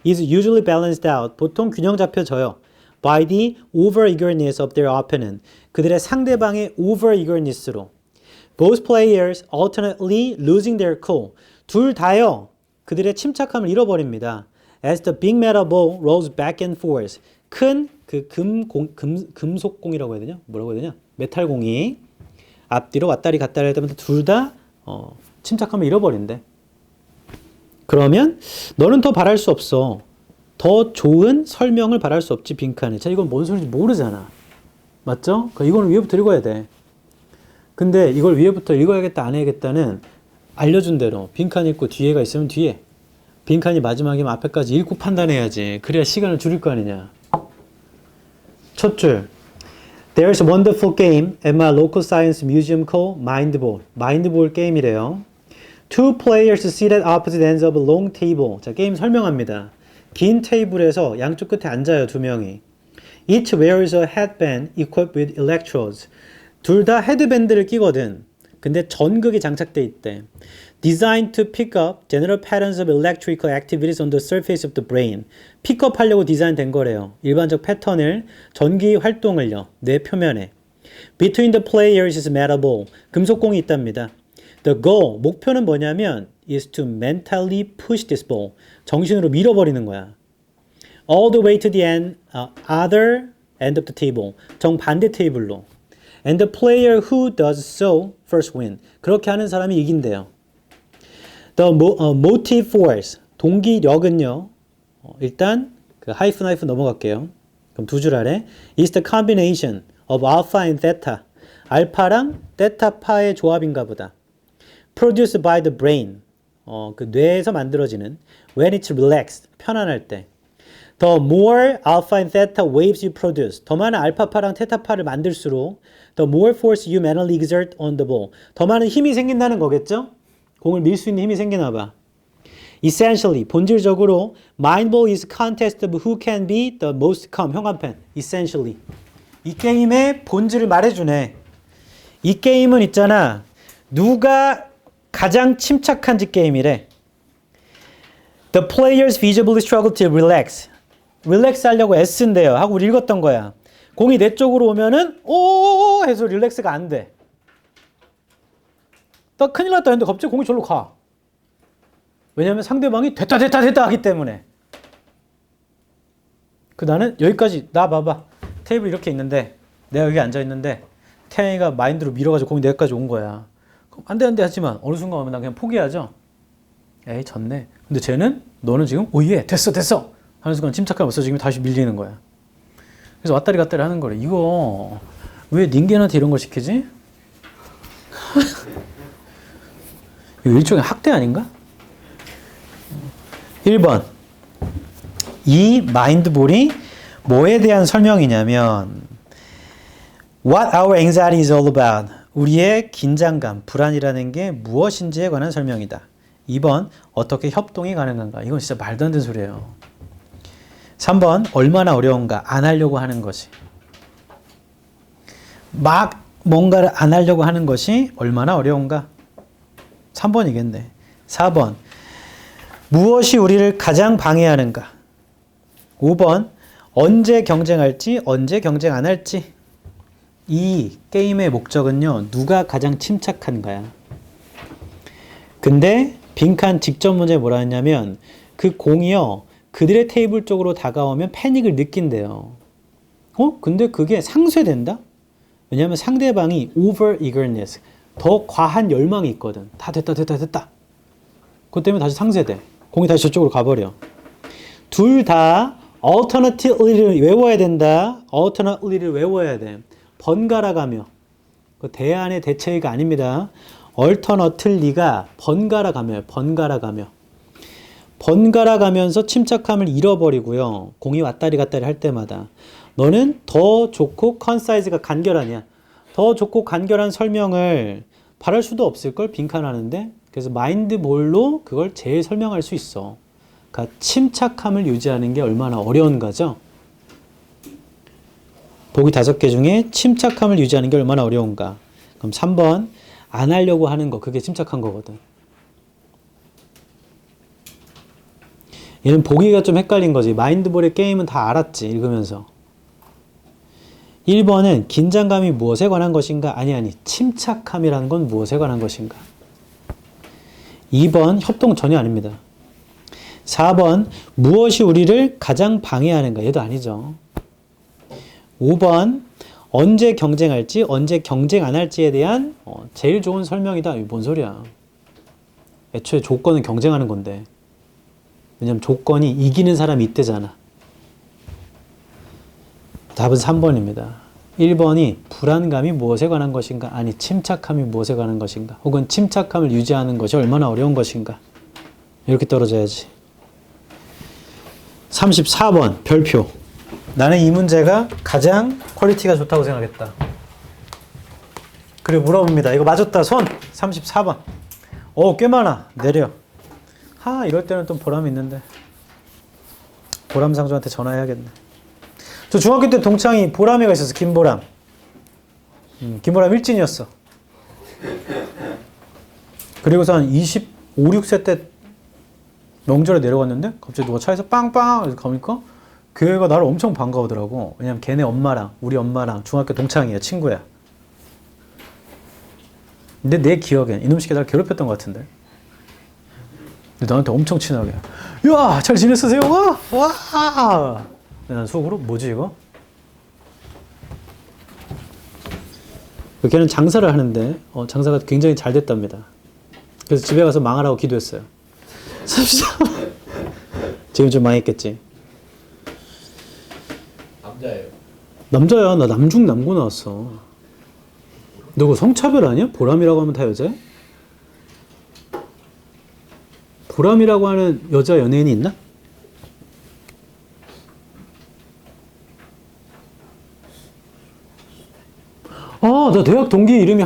is usually balanced out. 보통 균형 잡혀져요. By the over-eagerness of their opponent. 그들의 상대방의 over-eagerness로. Both players alternately losing their cool. 둘 다요. 그들의 침착함을 잃어버립니다. As the big metal ball rolls back and forth. 큰 그 금속공이라고 해야 되냐? 뭐라고 해야 되냐? 메탈공이 앞뒤로 왔다리 갔다리 할 때마다 둘 다 침착함을 잃어버린대. 그러면 너는 더 바랄 수 없어. 더 좋은 설명을 바랄 수 없지 빈칸에. 자, 이건 뭔 소리인지 모르잖아. 맞죠? 이거는 위에부터 읽어야 돼. 근데 이걸 위에부터 읽어야겠다 안 해야겠다는 알려준 대로 빈칸 읽고 뒤에가 있으면 뒤에, 빈칸이 마지막이면 앞에까지 읽고 판단해야지. 그래야 시간을 줄일 거 아니냐. 첫 줄. There's a wonderful game at my local science museum called Mindball. Mindball 게임이래요. Two players sit at opposite ends of a long table. 자, 게임 설명합니다. 긴 테이블에서 양쪽 끝에 앉아요, 두 명이. Each wears a headband equipped with electrodes. 둘 다 헤드밴드를 끼거든. 근데 전극이 장착돼 있대. Designed to pick up general patterns of electrical activities on the surface of the brain. 픽업하려고 디자인된 거래요. 일반적 패턴을, 전기 활동을요. 뇌 표면에. Between the players is a metal ball. 금속공이 있답니다. The goal, 목표는 뭐냐면 is to mentally push this ball. 정신으로 밀어버리는 거야. All the way to the end, other end of the table. 정반대 테이블로. And the player who does so first win. 그렇게 하는 사람이 이긴대요. The motive force, 동기력은요. 일단 그 하이픈 넘어갈게요. 그럼 두 줄 아래 is the combination of alpha and theta. 알파랑 테타파의 조합인가 보다. Produced by the brain. 그 뇌에서 만들어지는 when it's relaxed, 편안할 때. The more alpha and theta waves you produce. 더 많은 알파파랑 테타파를 만들수록 the more force you mentally exert on the ball. 더 많은 힘이 생긴다는 거겠죠? 공을 밀 수 있는 힘이 생기나 봐. Essentially, 본질적으로 Mindball is a contest of who can be the most calm. 형광펜. Essentially. 이 게임의 본질을 말해주네. 이 게임은 있잖아. 누가 가장 침착한지 게임이래. The players visibly struggle to relax. 릴렉스 하려고 애쓴대요. 하고 우리 읽었던 거야. 공이 내 쪽으로 오면은 오 해서 릴렉스가 안 돼. 나 큰일 났다 했는데 갑자기 공이 절로 가. 왜냐면 상대방이 됐다 하기 때문에. 나는 여기까지 나 봐봐. 테이블 이렇게 있는데 내가 여기 앉아 있는데 태양이가 마인드로 밀어가지고 공이 내까지 온 거야. 그럼 안 돼 하지만 어느 순간 오면 난 그냥 포기하죠. 에이 졌네. 근데 쟤는 너는 지금 오예 됐어 하는 순간 침착함이 없어지면 다시 밀리는 거야. 그래서 왔다리 갔다리 하는 거래. 이거 왜 닌겐한테 이런 걸 시키지? 이거 일종의 학대 아닌가? 1번. 이 마인드볼이 뭐에 대한 설명이냐면 What our anxiety is all about. 우리의 긴장감, 불안이라는 게 무엇인지에 관한 설명이다. 2번, 어떻게 협동이 가능한가. 이건 진짜 말도 안 되는 소리예요. 3번, 얼마나 어려운가. 안 하려고 하는 것이. 막 뭔가를 안 하려고 하는 것이 얼마나 어려운가. 3번이겠네. 4번, 무엇이 우리를 가장 방해하는가. 5번, 언제 경쟁할지, 언제 경쟁 안 할지. 이 게임의 목적은요, 누가 가장 침착한가야. 근데 빈칸 직전 문제에 뭐라 했냐면 그 공이요, 그들의 테이블 쪽으로 다가오면 패닉을 느낀대요. 근데 그게 상쇄된다? 왜냐하면 상대방이 over eagerness, 더 과한 열망이 있거든. 다 됐다. 그것 때문에 다시 상쇄돼. 공이 다시 저쪽으로 가버려. 둘 다 alternately를 외워야 된다. alternately를 외워야 돼. 번갈아 가며. 그 대안의 대체가 아닙니다. alternately가 번갈아 가며요. 번갈아 가며. 번갈아 가면서 침착함을 잃어버리고요. 공이 왔다리 갔다리 할 때마다 너는 더 좋고 컨사이즈가 간결하냐. 더 좋고 간결한 설명을 바랄 수도 없을걸 빈칸하는데. 그래서 마인드볼로 그걸 제일 설명할 수 있어. 그러니까 침착함을 유지하는 게 얼마나 어려운가죠. 보기 5개 중에 침착함을 유지하는 게 얼마나 어려운가. 그럼 3번 안 하려고 하는 거, 그게 침착한 거거든. 얘는 보기가 좀 헷갈린 거지. 마인드볼의 게임은 다 알았지, 읽으면서. 1번은 긴장감이 무엇에 관한 것인가? 아니. 침착함이라는 건 무엇에 관한 것인가? 2번 협동 전혀 아닙니다. 4번 무엇이 우리를 가장 방해하는가? 얘도 아니죠. 5번 언제 경쟁할지, 언제 경쟁 안 할지에 대한 제일 좋은 설명이다. 이게 뭔 소리야. 애초에 조건은 경쟁하는 건데. 왜냐면 조건이 이기는 사람이 있대잖아. 답은 3번입니다. 1번이 불안감이 무엇에 관한 것인가? 아니, 침착함이 무엇에 관한 것인가? 혹은 침착함을 유지하는 것이 얼마나 어려운 것인가? 이렇게 떨어져야지. 34번 별표. 나는 이 문제가 가장 퀄리티가 좋다고 생각했다. 그리고 물어봅니다. 이거 맞았다 손. 34번. 꽤 많아. 내려. 이럴 때는 좀 보람이 있는데. 보람상조한테 전화해야겠네. 저 중학교 때 동창이 보람이가 있었어. 김보람. 김보람 일진이었어. 그리고서 한 25, 6세 때 명절에 내려갔는데 갑자기 누가 차에서 빵빵 이렇게 가니까 그 애가 나를 엄청 반가우더라고. 왜냐면 걔네 엄마랑 우리 엄마랑 중학교 동창이야. 친구야. 근데 내 기억엔 이놈 새끼 나를 괴롭혔던 것 같은데. 근데 나한테 엄청 친하게 야, 잘 지냈어 세영아? 와! 난 속으로 뭐지 이거? 걔는 장사를 하는데 장사가 굉장히 잘 됐답니다. 그래서 집에 가서 망하라고 기도했어요. 지금 좀 망했겠지. 남자예요. 남자야. 나 남중 남고 나왔어. 너 그거 성차별 아니야? 보람이라고 하면 다 여자야? 보람이라고 하는 여자 연예인이 있나? 나 대학 동기 이름이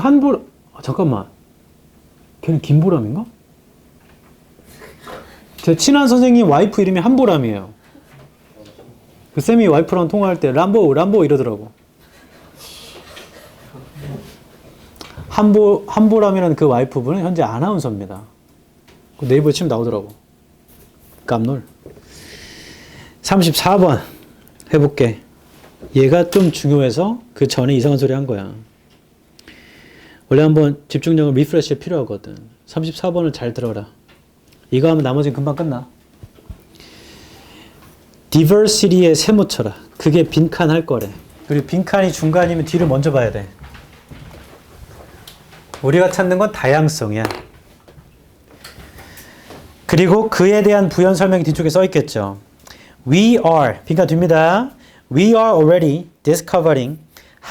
잠깐만. 걔는 김보람인가? 제 친한 선생님 와이프 이름이 한보람이에요. 그 쌤이 와이프랑 통화할 때 람보 이러더라고. 한보람이라는 그 와이프분은 현재 아나운서입니다. 네이버에 치면 나오더라고. 깜놀. 34번 해볼게. 얘가 좀 중요해서 그 전에 이상한 소리 한 거야. 원래 한번 집중력을 리프레시가 필요하거든. 34번을 잘 들어라. 이거 하면 나머지는 금방 끝나. diversity에 세모쳐라. 그게 빈칸 할 거래. 그리고 빈칸이 중간이면 뒤를 먼저 봐야 돼. 우리가 찾는 건 다양성이야. 그리고 그에 대한 부연 설명이 뒤쪽에 써 있겠죠. We are, 빈칸 뒤입니다. We are already discovering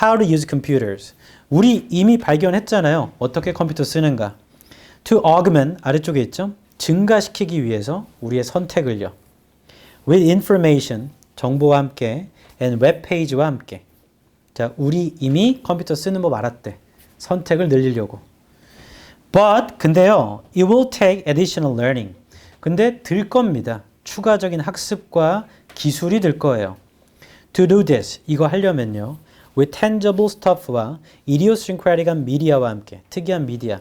how to use computers. 우리 이미 발견했잖아요. 어떻게 컴퓨터 쓰는가. To augment, 아래쪽에 있죠. 증가시키기 위해서 우리의 선택을요. With information, 정보와 함께 and 웹페이지와 함께. 자, 우리 이미 컴퓨터 쓰는 법 알았대. 선택을 늘리려고. But 근데요, it will take additional learning. 근데 들 겁니다. 추가적인 학습과 기술이 들 거예요. To do this, 이거 하려면요, with tangible stuff와 idiosyncratic한 미디어와 함께, 특이한 미디어.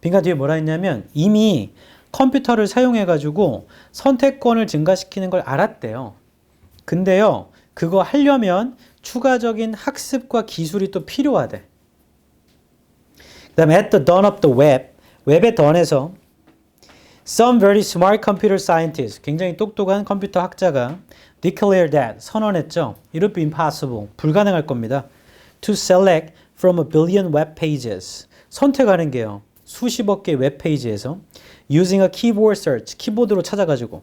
빈칸 뒤에 뭐라 했냐면 이미 컴퓨터를 사용해가지고 선택권을 증가시키는 걸 알았대요. 근데요, 그거 하려면 추가적인 학습과 기술이 또 필요하대. 그 다음에 at the dawn of the web, 웹의 dawn에서 some very smart computer scientists, 굉장히 똑똑한 컴퓨터 학자가 declare that, 선언했죠. It would be impossible, 불가능할 겁니다. To select from a billion web pages, 선택하는 게요. 수십억 개의 웹페이지에서 using a keyboard search, 키보드로 찾아가지고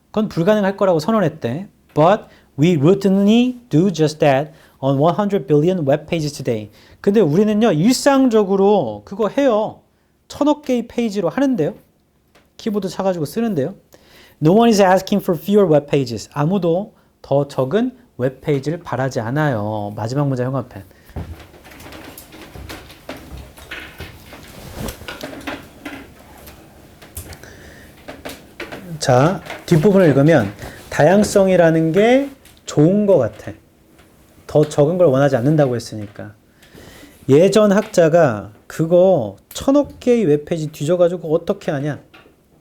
그건 불가능할 거라고 선언했대. But we routinely do just that on 100 billion web pages today. 근데 우리는요, 일상적으로 그거 해요. 1000억 개의 페이지로 하는데요. 키보드 차가지고 쓰는데요. No one is asking for fewer web pages. 아무도 더 적은 웹페이지를 바라지 않아요. 마지막 문제 형광펜. 자, 뒷부분을 읽으면 다양성이라는 게 좋은 것 같아. 더 적은 걸 원하지 않는다고 했으니까. 예전 학자가 그거 1000억 개의 웹페이지 뒤져가지고 어떻게 하냐.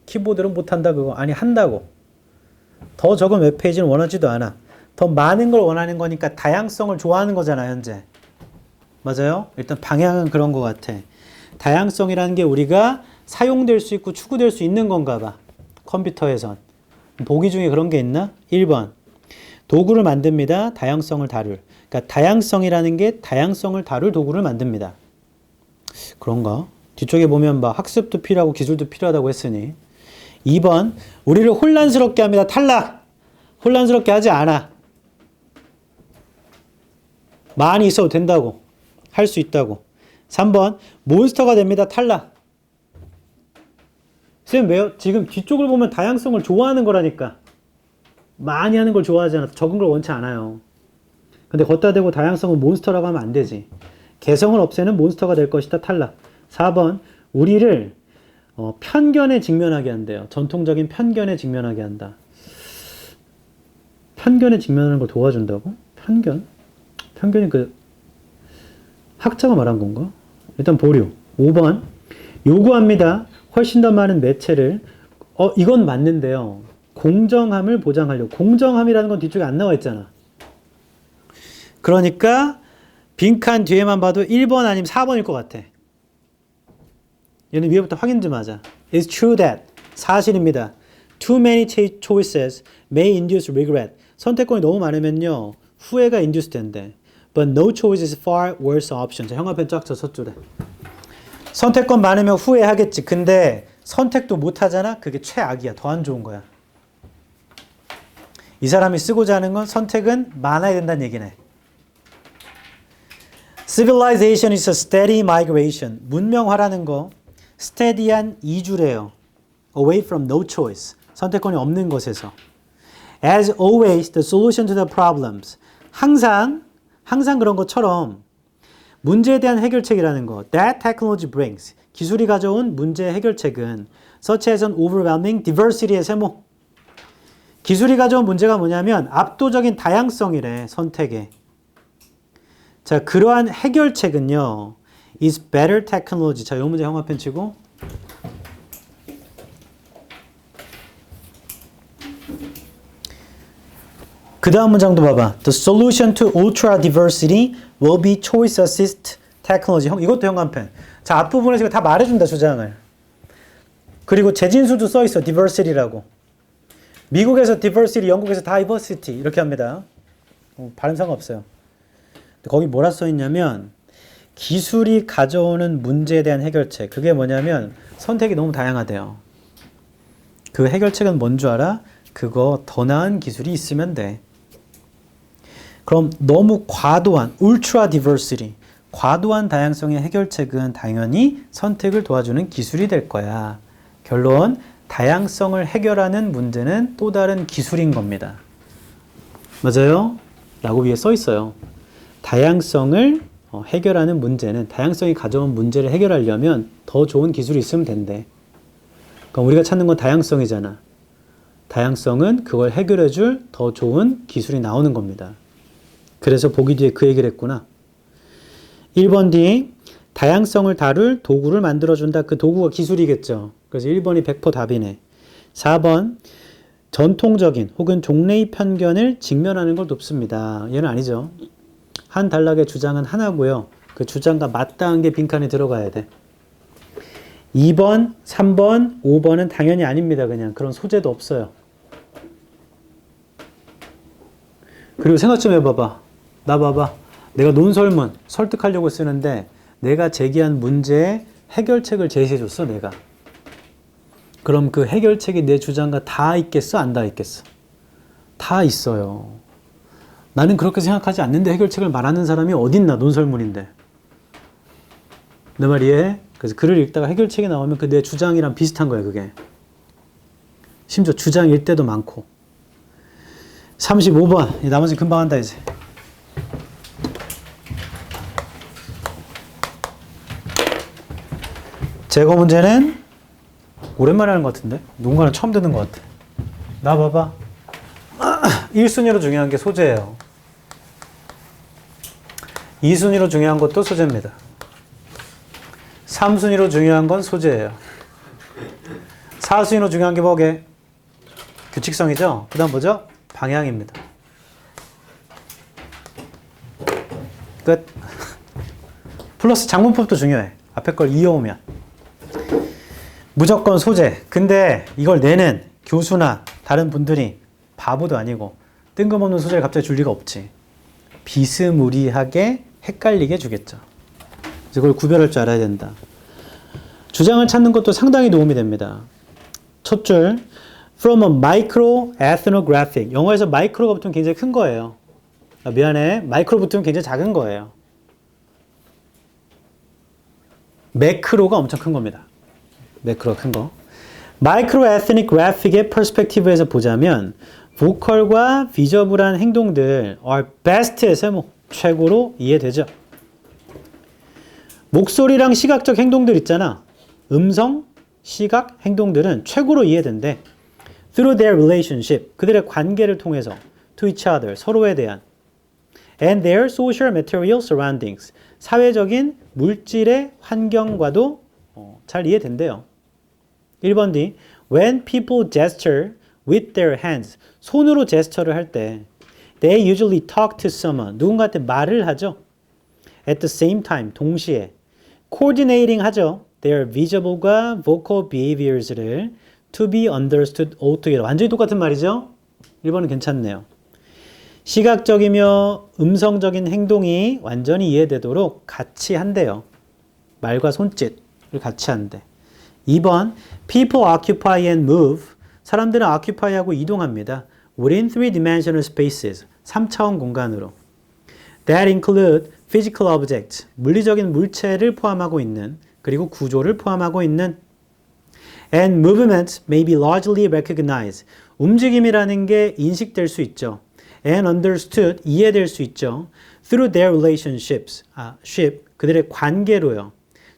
키보드는 못한다 그거. 아니 한다고. 더 적은 웹페이지는 원하지도 않아. 더 많은 걸 원하는 거니까 다양성을 좋아하는 거잖아 현재. 맞아요? 일단 방향은 그런 것 같아. 다양성이라는 게 우리가 사용될 수 있고 추구될 수 있는 건가 봐. 컴퓨터에선. 보기 중에 그런 게 있나? 1번. 도구를 만듭니다. 다양성을 다룰. 그러니까 다양성이라는 게 다양성을 다룰 도구를 만듭니다. 그런가? 뒤쪽에 보면 막 학습도 필요하고 기술도 필요하다고 했으니. 2번. 우리를 혼란스럽게 합니다. 탈락! 혼란스럽게 하지 않아. 많이 있어도 된다고. 할 수 있다고. 3번. 몬스터가 됩니다. 탈락. 쌤 왜요? 지금 뒤쪽을 보면 다양성을 좋아하는 거라니까. 많이 하는 걸 좋아하지 않아서 적은 걸 원치 않아요. 근데 걷다 대고 다양성은 몬스터라고 하면 안 되지. 개성을 없애는 몬스터가 될 것이다. 탈락. 4번. 우리를 편견에 직면하게 한대요. 전통적인 편견에 직면하게 한다. 편견에 직면하는 걸 도와준다고? 편견? 편견이 그 학자가 말한 건가? 일단 보류. 5번. 요구합니다. 훨씬 더 많은 매체를. 이건 맞는데요. 공정함을 보장하려고. 공정함이라는 건 뒤쪽에 안 나와 있잖아. 그러니까 빈칸 뒤에만 봐도 1번 아니면 4번일 것 같아. 얘는 위에부터 확인 좀 하자. It's true that. 사실입니다. Too many choices may induce regret. 선택권이 너무 많으면요. 후회가 induce 된대. But no choice is far worse option. 자, 형광펜 쫙 쳐 서줄에. 선택권 많으면 후회하겠지. 근데 선택도 못 하잖아? 그게 최악이야. 더 안 좋은 거야. 이 사람이 쓰고자 하는 건 선택은 많아야 된다는 얘기네. Civilization is a steady migration. 문명화라는 거 steady한 이주래요. Away from no choice. 선택권이 없는 것에서. As always, the solution to the problems. 항상 그런 것처럼 문제에 대한 해결책이라는 거. That technology brings. 기술이 가져온 문제 해결책은 such as an overwhelming diversity의 세모. 기술이 가져온 문제가 뭐냐면 압도적인 다양성이래. 선택에. 자, 그러한 해결책은요. is better technology. 자, 이 문제 형광펜 치고. 그 다음 문장도 봐봐. The solution to ultra diversity will be choice assist technology. 이것도 형광펜. 자, 앞부분에서 다 말해준다, 주장을. 그리고 재진수도 써있어. diversity라고. 미국에서 diversity, 영국에서 diversity 이렇게 합니다. 발음 상관없어요. 거기 뭐라 써있냐면 기술이 가져오는 문제에 대한 해결책. 그게 뭐냐면 선택이 너무 다양하대요. 그 해결책은 뭔 줄 알아? 그거 더 나은 기술이 있으면 돼. 그럼 너무 과도한 ultra diversity, 과도한 다양성의 해결책은 당연히 선택을 도와주는 기술이 될 거야. 결론, 다양성을 해결하는 문제는 또 다른 기술인 겁니다. 맞아요? 라고 위에 써 있어요. 다양성을 해결하는 문제는 다양성이 가져온 문제를 해결하려면 더 좋은 기술이 있으면 된대. 그럼 우리가 찾는 건 다양성이잖아. 다양성은 그걸 해결해 줄 더 좋은 기술이 나오는 겁니다. 그래서 보기 뒤에 그 얘기를 했구나. 1번 D. 다양성을 다룰 도구를 만들어준다. 그 도구가 기술이겠죠. 그래서 1번이 100% 답이네. 4번. 전통적인 혹은 종래의 편견을 직면하는 걸 돕습니다. 얘는 아니죠. 한 단락의 주장은 하나고요. 그 주장과 맞닿은 게 빈칸에 들어가야 돼. 2번, 3번, 5번은 당연히 아닙니다. 그냥 그런 소재도 없어요. 그리고 생각 좀 해봐봐. 나 봐봐. 내가 논설문 설득하려고 쓰는데 내가 제기한 문제의 해결책을 제시해줬어. 내가. 그럼 그 해결책이 내 주장과 다 있겠어? 안 다 있겠어? 다 있어요. 나는 그렇게 생각하지 않는데 해결책을 말하는 사람이 어딨나? 논설문인데. 내 말 이해해? 그래서 글을 읽다가 해결책이 나오면 그 내 주장이랑 비슷한 거야, 그게. 심지어 주장일 때도 많고. 35번. 나머지 금방 한다, 이제. 제거 문제는 오랜만에 하는 것 같은데? 누군가는 처음 듣는 것 같아. 나 봐봐. 1순위로 중요한 게 소재예요. 2순위로 중요한 것도 소재입니다. 3순위로 중요한 건 소재예요. 4순위로 중요한 게 뭐게? 규칙성이죠? 그 다음 뭐죠? 방향입니다. 끝. 플러스 장문법도 중요해. 앞에 걸 이어오면. 무조건 소재. 근데 이걸 내는 교수나 다른 분들이 바보도 아니고 뜬금없는 소재를 갑자기 줄 리가 없지. 비스무리하게 헷갈리게 주겠죠. 그래서 그걸 구별할 줄 알아야 된다. 주장을 찾는 것도 상당히 도움이 됩니다. 첫 줄, from a micro ethnographic. 영어에서 마이크로가 붙으면 굉장히 큰 거예요. 미안해. 마이크로 붙으면 굉장히 작은 거예요. 매크로가 엄청 큰 겁니다. 매크로가 큰 거. 마이크로 에스닉 그래픽의 퍼스펙티브에서 보자면 보컬과 비저블한 행동들 are best의 세모, 최고로 이해되죠. 목소리랑 시각적 행동들 있잖아. 음성, 시각, 행동들은 최고로 이해된대. Through their relationship, 그들의 관계를 통해서 to each other, 서로에 대한 and their social material surroundings, 사회적인 물질의 환경과도 잘 이해된대요. 1번 D. When people gesture with their hands, 손으로 제스처를 할 때 they usually talk to someone, 누군가한테 말을 하죠. At the same time, 동시에 coordinating 하죠. Their visible과 vocal behaviors를 to be understood altogether. 완전히 똑같은 말이죠. 1번은 괜찮네요. 시각적이며 음성적인 행동이 완전히 이해되도록 같이 한대요. 말과 손짓을 같이 한대. 2번, people occupy and move. 사람들은 occupy하고 이동합니다. within three-dimensional spaces. 3차원 공간으로. That include physical objects. 물리적인 물체를 포함하고 있는, 그리고 구조를 포함하고 있는. And movements may be largely recognized. 움직임이라는 게 인식될 수 있죠. And understood, 이해될 수 있죠. Through their relationships, 그들의 관계로요.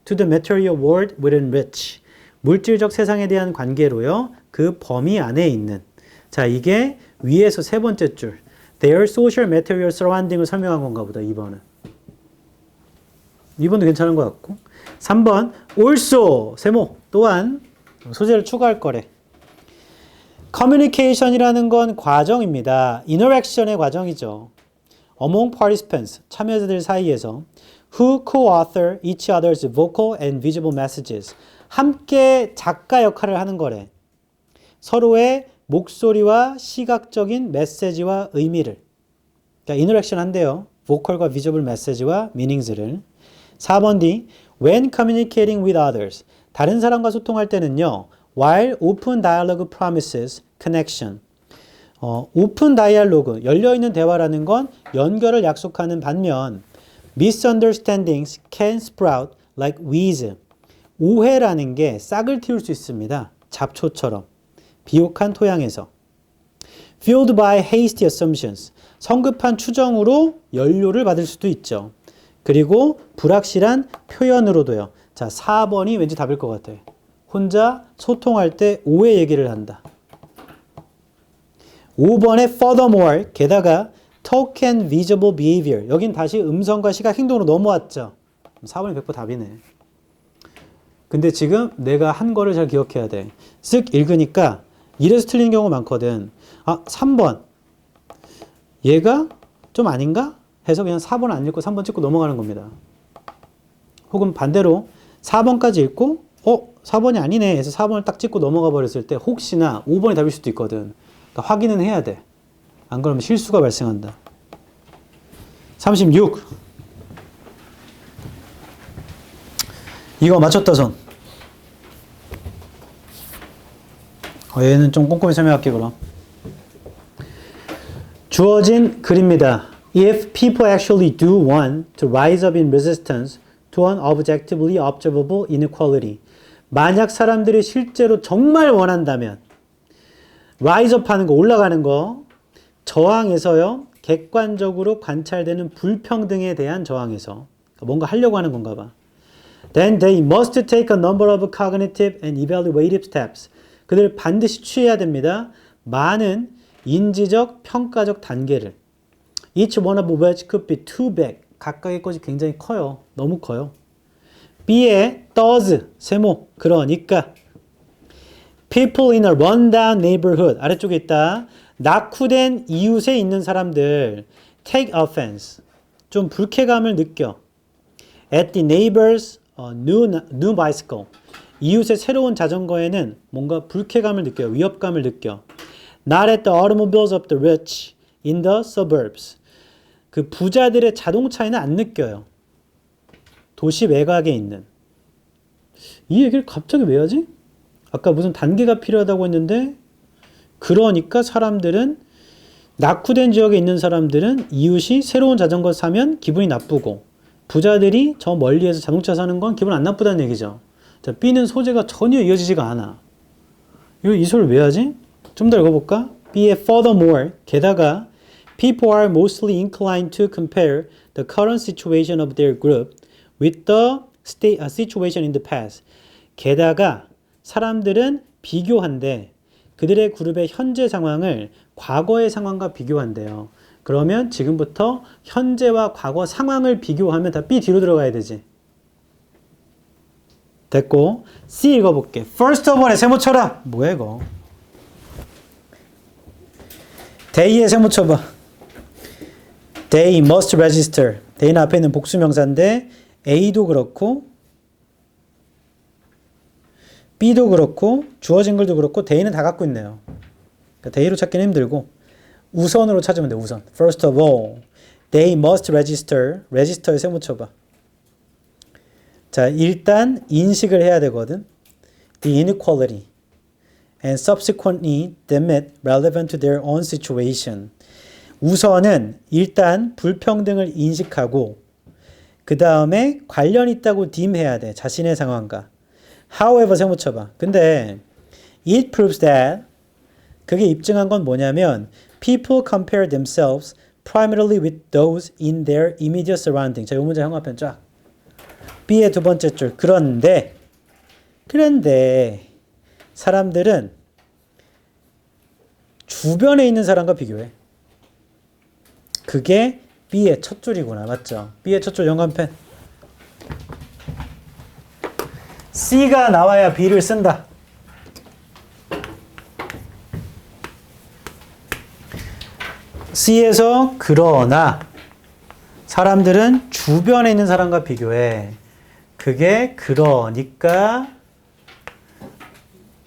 To the material world within which, 물질적 세상에 대한 관계로요. 그 범위 안에 있는. 자, 이게 위에서 세 번째 줄. Their social material surrounding을 설명한 건가 보다, 2번은. 2번도 괜찮은 것 같고. 3번, also, 세모, 또한 소재를 추가할 거래. 커뮤니케이션이라는 건 과정입니다. 인터랙션의 과정이죠. Among participants, 참여자들 사이에서 who co-author each other's vocal and visible messages. 함께 작가 역할을 하는 거래. 서로의 목소리와 시각적인 메시지와 의미를. 그러니까 인터랙션 한대요. 보컬과 비저블 메시지와 미닝스를. 4번 D. When communicating with others. 다른 사람과 소통할 때는요. While open dialogue promises connection. 오픈 다이얼로그, 열려있는 대화라는 건 연결을 약속하는 반면 misunderstandings can sprout like weeds. 오해라는 게 싹을 틔울 수 있습니다. 잡초처럼. 비옥한 토양에서. Fueled by hasty assumptions. 성급한 추정으로 연료를 받을 수도 있죠. 그리고 불확실한 표현으로도요. 자, 4번이 왠지 답일 것 같아. 혼자 소통할 때 오해 얘기를 한다. 5번에 furthermore, 게다가 talk and visible behavior. 여긴 다시 음성과 시각 행동으로 넘어왔죠. 4번이 100% 답이네. 근데 지금 내가 한 거를 잘 기억해야 돼. 쓱 읽으니까 이래서 틀리는 경우가 많거든. 아, 3번. 얘가 좀 아닌가? 해서 그냥 4번 안 읽고 3번 찍고 넘어가는 겁니다. 혹은 반대로 4번까지 읽고 4번이 아니네 해서 4번을 딱 찍고 넘어가 버렸을 때 혹시나 5번이 답일 수도 있거든. 그러니까 확인은 해야 돼. 안 그러면 실수가 발생한다. 36. 이거 맞췄다 손. 얘는 좀 꼼꼼히 설명할게 그럼. 주어진 글입니다. If people actually do want to rise up in resistance to an objectively observable inequality. 만약 사람들이 실제로 정말 원한다면 rise up 하는 거, 올라가는 거, 저항에서요, 객관적으로 관찰되는 불평등에 대한 저항에서 뭔가 하려고 하는 건가 봐. Then they must take a number of cognitive and evaluative steps. 그들 반드시 취해야 됩니다. 많은 인지적, 평가적 단계를. Each one of which could be too big. 각각의 것이 굉장히 커요. 너무 커요. B의 does, 세모. 그러니까 people in a rundown neighborhood. 아래쪽에 있다. 낙후된 이웃에 있는 사람들 take offense. 좀 불쾌감을 느껴. At the neighbor's new bicycle. 이웃의 새로운 자전거에는 뭔가 불쾌감을 느껴요. 위협감을 느껴. Not at the automobiles of the rich in the suburbs. 그 부자들의 자동차에는 안 느껴요. 도시 외곽에 있는. 이 얘기를 갑자기 왜 하지? 아까 무슨 단계가 필요하다고 했는데 그러니까 사람들은 낙후된 지역에 있는 사람들은 이웃이 새로운 자전거 사면 기분이 나쁘고 부자들이 저 멀리에서 자동차 사는 건 기분 안 나쁘다는 얘기죠. 자, B는 소재가 전혀 이어지지가 않아. 이 소리를 왜 하지? 좀 더 읽어볼까? B의 furthermore, 게다가 people are mostly inclined to compare the current situation of their group with the situation in the past. 게다가 사람들은 비교한대. 그들의 그룹의 현재 상황을 과거의 상황과 비교한대요. 그러면 지금부터 현재와 과거 상황을 비교하면 다 B 뒤로 들어가야 되지. 됐고 C 읽어볼게. First of all에 세모 쳐라. 뭐야 이거. They에 세모 쳐봐. They must register. they는 앞에 있는 복수명사인데 A도 그렇고 B도 그렇고 주어진 글도 그렇고 they는 다 갖고 있네요. 그러니까 they로 찾기는 힘들고 우선으로 찾으면 돼. 우선. First of all, they must register. register에 세모 쳐봐. 자, 일단 인식을 해야 되거든. The inequality and subsequently deem it relevant to their own situation. 우선은 일단 불평등을 인식하고 그 다음에 관련 있다고 deem해야 돼. 자신의 상황과. However 세모 쳐봐. 근데 it proves that 그게 입증한 건 뭐냐면 people compare themselves primarily with those in their immediate surrounding. 자, 이 문제 형합편 쫙. B의 두 번째 줄. 그런데 사람들은 주변에 있는 사람과 비교해. 그게 B의 첫 줄이구나. 맞죠? B의 첫 줄 연관편. C가 나와야 B를 쓴다. C에서 그러나 사람들은 주변에 있는 사람과 비교해. 그게 그러니까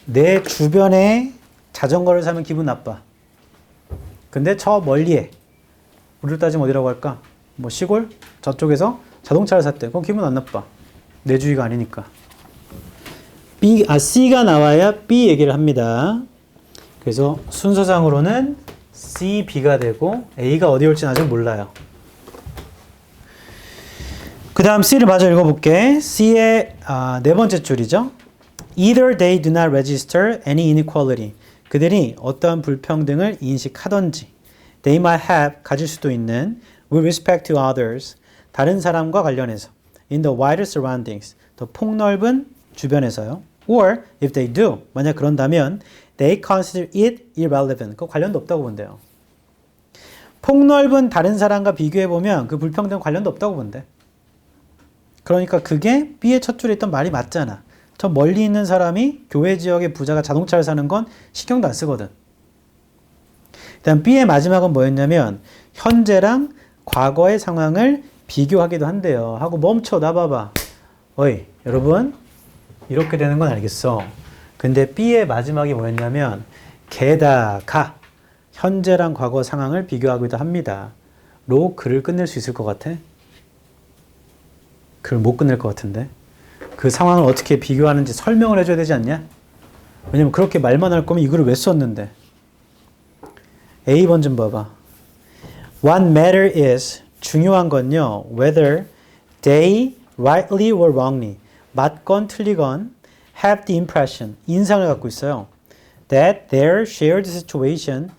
내 주변에 자전거를 사면 기분 나빠. 근데 저 멀리에 우리로 따지면 어디라고 할까? 뭐 시골? 저쪽에서 자동차를 샀대. 그럼 기분 안 나빠. 내 주위가 아니니까. C가 나와야 B 얘기를 합니다. 그래서 순서상으로는 C, B가 되고 A가 어디 올지는 아직 몰라요. 그 다음 C를 마저 읽어볼게. C의 네 번째 줄이죠. Either they do not register any inequality. 그들이 어떠한 불평등을 인식하던지 they might have 가질 수도 있는 with respect to others 다른 사람과 관련해서 in the wider surroundings 더 폭넓은 주변에서요. or if they do 만약 그런다면 they consider it irrelevant 그 관련도 없다고 본대요. 폭넓은 다른 사람과 비교해보면 그 불평등 관련도 없다고 본대. 그러니까 그게 B의 첫 줄에 있던 말이 맞잖아. 저 멀리 있는 사람이 교외 지역의 부자가 자동차를 사는 건 신경도 안 쓰거든. 일단 B의 마지막은 뭐였냐면 현재랑 과거의 상황을 비교하기도 한대요. 하고 멈춰 놔봐봐. 어이 여러분 이렇게 되는 건 알겠어. 근데 B의 마지막이 뭐였냐면 게다가 현재랑 과거 상황을 비교하기도 합니다. 로 글을 끝낼 수 있을 것 같아? 글을 못 끝낼 것 같은데? 그 상황을 어떻게 비교하는지 설명을 해줘야 되지 않냐? 왜냐면 그렇게 말만 할 거면 이 글을 왜 썼는데? A번 좀 봐봐. What matter is 중요한 건요. Whether they rightly or wrongly 맞건 틀리건 have the impression 인상을 갖고 있어요. That their shared situation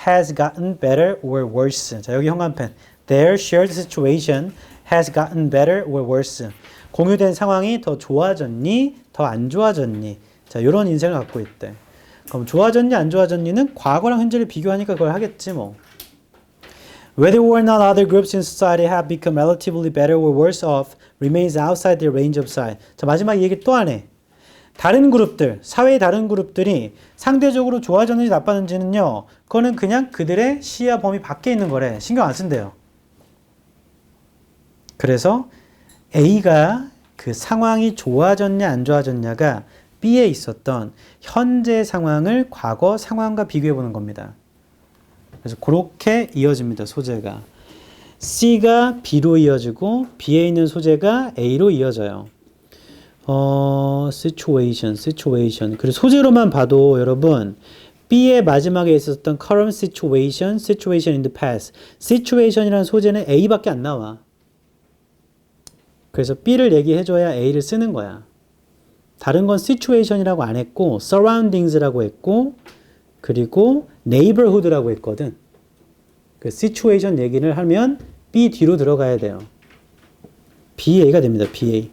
has gotten better or worse. 자 여기 형광펜. Their shared situation has gotten better or worse. 공유된 상황이 더 좋아졌니? 더 안 좋아졌니? 자 이런 인생을 갖고 있대. 그럼 좋아졌니? 안 좋아졌니는 과거랑 현재를 비교하니까 그걸 하겠지 뭐. Whether or not other groups in society have become relatively better or worse off remains outside their range of sight. 자 마지막 얘기 또 하네. 다른 그룹들, 사회의 다른 그룹들이 상대적으로 좋아졌는지 나빠졌는지는요. 그거는 그냥 그들의 시야 범위 밖에 있는 거래. 신경 안 쓴대요. 그래서 A가 그 상황이 좋아졌냐 안 좋아졌냐가 B에 있었던 현재 상황을 과거 상황과 비교해 보는 겁니다. 그래서 그렇게 이어집니다. 소재가. C가 B로 이어지고 B에 있는 소재가 A로 이어져요. situation. 그리고 소재로만 봐도 여러분 B의 마지막에 있었던 current situation in the past. situation이라는 소재는 A밖에 안 나와. 그래서 B를 얘기해줘야 A를 쓰는 거야. 다른 건 situation이라고 안 했고 surroundings라고 했고 그리고 neighborhood라고 했거든. 그 situation 얘기를 하면 B 뒤로 들어가야 돼요. BA가 됩니다. BA.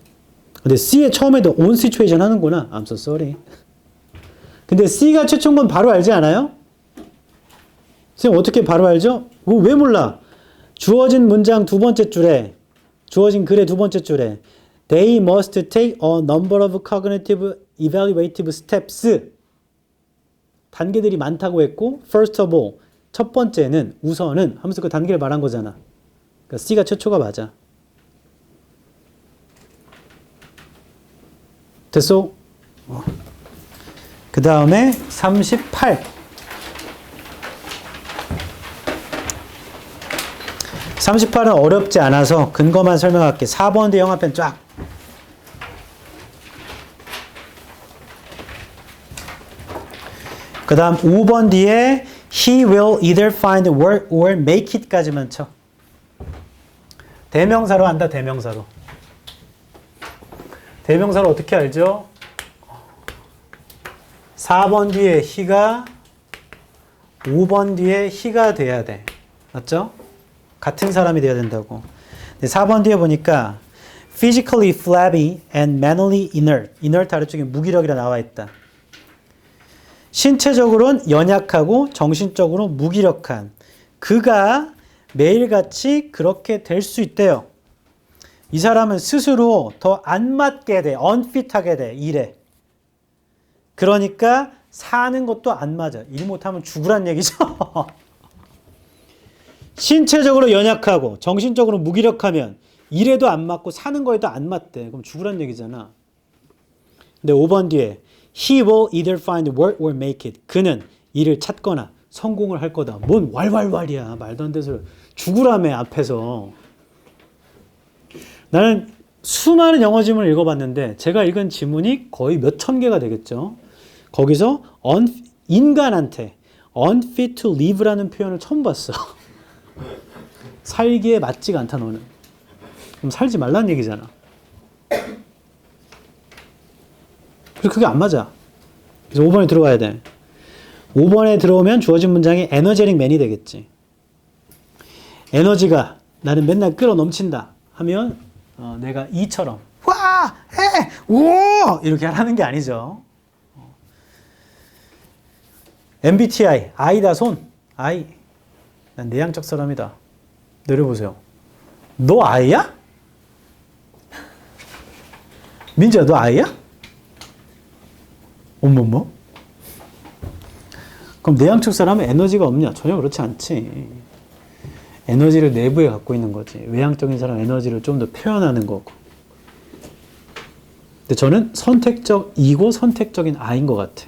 근데 C에 처음에도 on situation 하는구나. I'm so sorry. 근데 C가 최초인 건 바로 알지 않아요? 선생님 어떻게 바로 알죠? 왜 몰라? 주어진 문장 두 번째 줄에 주어진 글의 두 번째 줄에 They must take a number of cognitive evaluative steps 단계들이 많다고 했고 first of all 첫 번째는 우선은 하면서 그 단계를 말한 거잖아. 그러니까 C가 최초가 맞아. 됐어? 그 다음에 38. 38은 어렵지 않아서 근거만 설명할게. 4번 뒤에 영화펜 쫙. 그 다음 5번 뒤에 He will either find work or make it 까지만 쳐. 대명사로 한다. 대명사로. 대명사를 어떻게 알죠? 4번 뒤에 he가 5번 뒤에 he가 돼야 돼. 맞죠? 같은 사람이 돼야 된다고. 4번 뒤에 보니까 physically flabby and mentally inert. inert 아래쪽에 무기력이라 나와 있다. 신체적으로는 연약하고 정신적으로 무기력한 그가 매일같이 그렇게 될 수 있대요. 이 사람은 스스로 더 안 맞게 돼. unfit하게 돼. 일에. 그러니까 사는 것도 안 맞아. 일 못하면 죽으란 얘기죠. 신체적으로 연약하고 정신적으로 무기력하면 일에도 안 맞고 사는 거에도 안 맞대. 그럼 죽으란 얘기잖아. 근데 5번 뒤에 He will either find work or make it. 그는 일을 찾거나 성공을 할 거다. 뭔 왈왈왈이야. 말도 안 되는 소리. 죽으라며 앞에서. 나는 수많은 영어 지문을 읽어봤는데 제가 읽은 지문이 거의 몇 천 개가 되겠죠. 거기서 인간한테 unfit to live라는 표현을 처음 봤어. 살기에 맞지가 않다 너는. 그럼 살지 말라는 얘기잖아. 그래서 그게 안 맞아. 그래서 5번에 들어가야 돼. 5번에 들어오면 주어진 문장이 에너제틱 맨이 되겠지. 에너지가 나는 맨날 끌어 넘친다 하면 내가 이처럼 와, 해, 오 이렇게 하라는 게 아니죠. MBTI I다 손 I. 난 내향적 사람이다. 내려보세요. 너 I야? 민지야 너 I야? 어머머. 그럼 내향적 사람은 에너지가 없냐? 전혀 그렇지 않지. 에너지를 내부에 갖고 있는 거지. 외향적인 사람은 에너지를 좀 더 표현하는 거고. 근데 저는 선택적 E고 선택적인 I인 것 같아.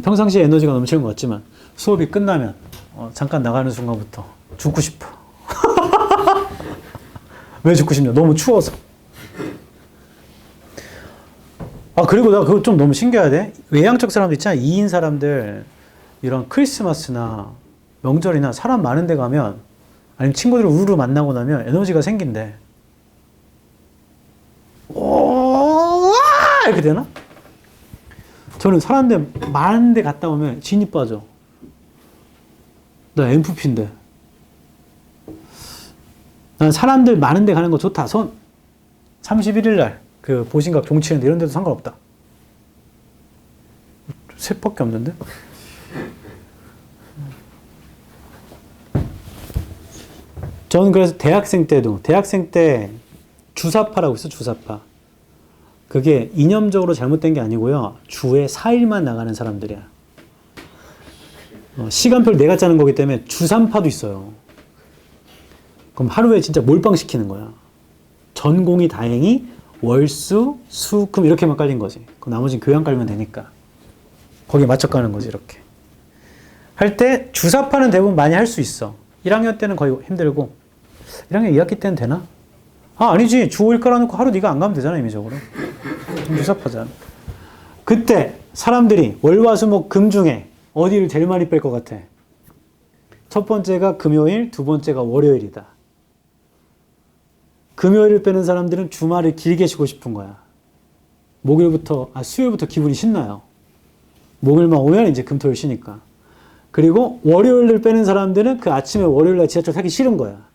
평상시에 에너지가 넘치는 것 같지만 수업이 끝나면 잠깐 나가는 순간부터 죽고 싶어. 왜 죽고 싶냐? 너무 추워서. 그리고 나 그거 좀 너무 신기하대. 외향적 사람들 있잖아. 2인 사람들 이런 크리스마스나 명절이나 사람 많은 데 가면 아니면 친구들을 우르르 만나고 나면 에너지가 생긴대. 오, 이렇게 되나? 저는 사람들 많은 데 갔다 오면 진이 빠져. 나 MFP인데. 난 사람들 많은 데 가는 거 좋다. 31일 날 그 보신각 종치는데 이런 데도 상관없다. 셋밖에 없는데? 저는 그래서 대학생 때 주사파라고 있어, 주사파. 그게 이념적으로 잘못된 게 아니고요. 주에 4일만 나가는 사람들이야. 시간표를 내가 짜는 거기 때문에 주3파도 있어요. 그럼 하루에 진짜 몰빵 시키는 거야. 전공이 다행히 월수, 수, 금 이렇게만 깔린 거지. 그럼 나머지는 교양 깔면 되니까. 거기에 맞춰 가는 거지, 이렇게. 할 때 주사파는 대부분 많이 할 수 있어. 1학년 때는 거의 힘들고 1학년 2학기 때는 되나? 아니지. 주 5일 깔아놓고 하루 네가 안 가면 되잖아, 임의적으로. 주사파잖아. 그때 사람들이 월화수목 금 중에 어디를 제일 많이 뺄 것 같아? 첫 번째가 금요일, 두 번째가 월요일이다. 금요일을 빼는 사람들은 주말을 길게 쉬고 싶은 거야. 수요일부터 기분이 신나요. 목요일만 오면 이제 금토일 쉬니까. 그리고 월요일을 빼는 사람들은 그 아침에 월요일날 지하철 타기 싫은 거야.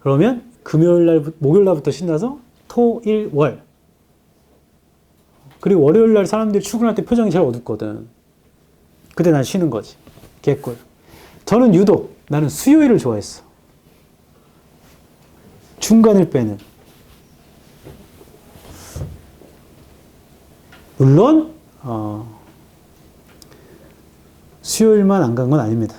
그러면 목요일날부터 신나서 토, 일, 월. 그리고 월요일날 사람들이 출근할 때 표정이 제일 어둡거든. 그때 난 쉬는 거지. 개꿀. 저는 유독 나는 수요일을 좋아했어. 중간을 빼는. 물론 수요일만 안 간 건 아닙니다.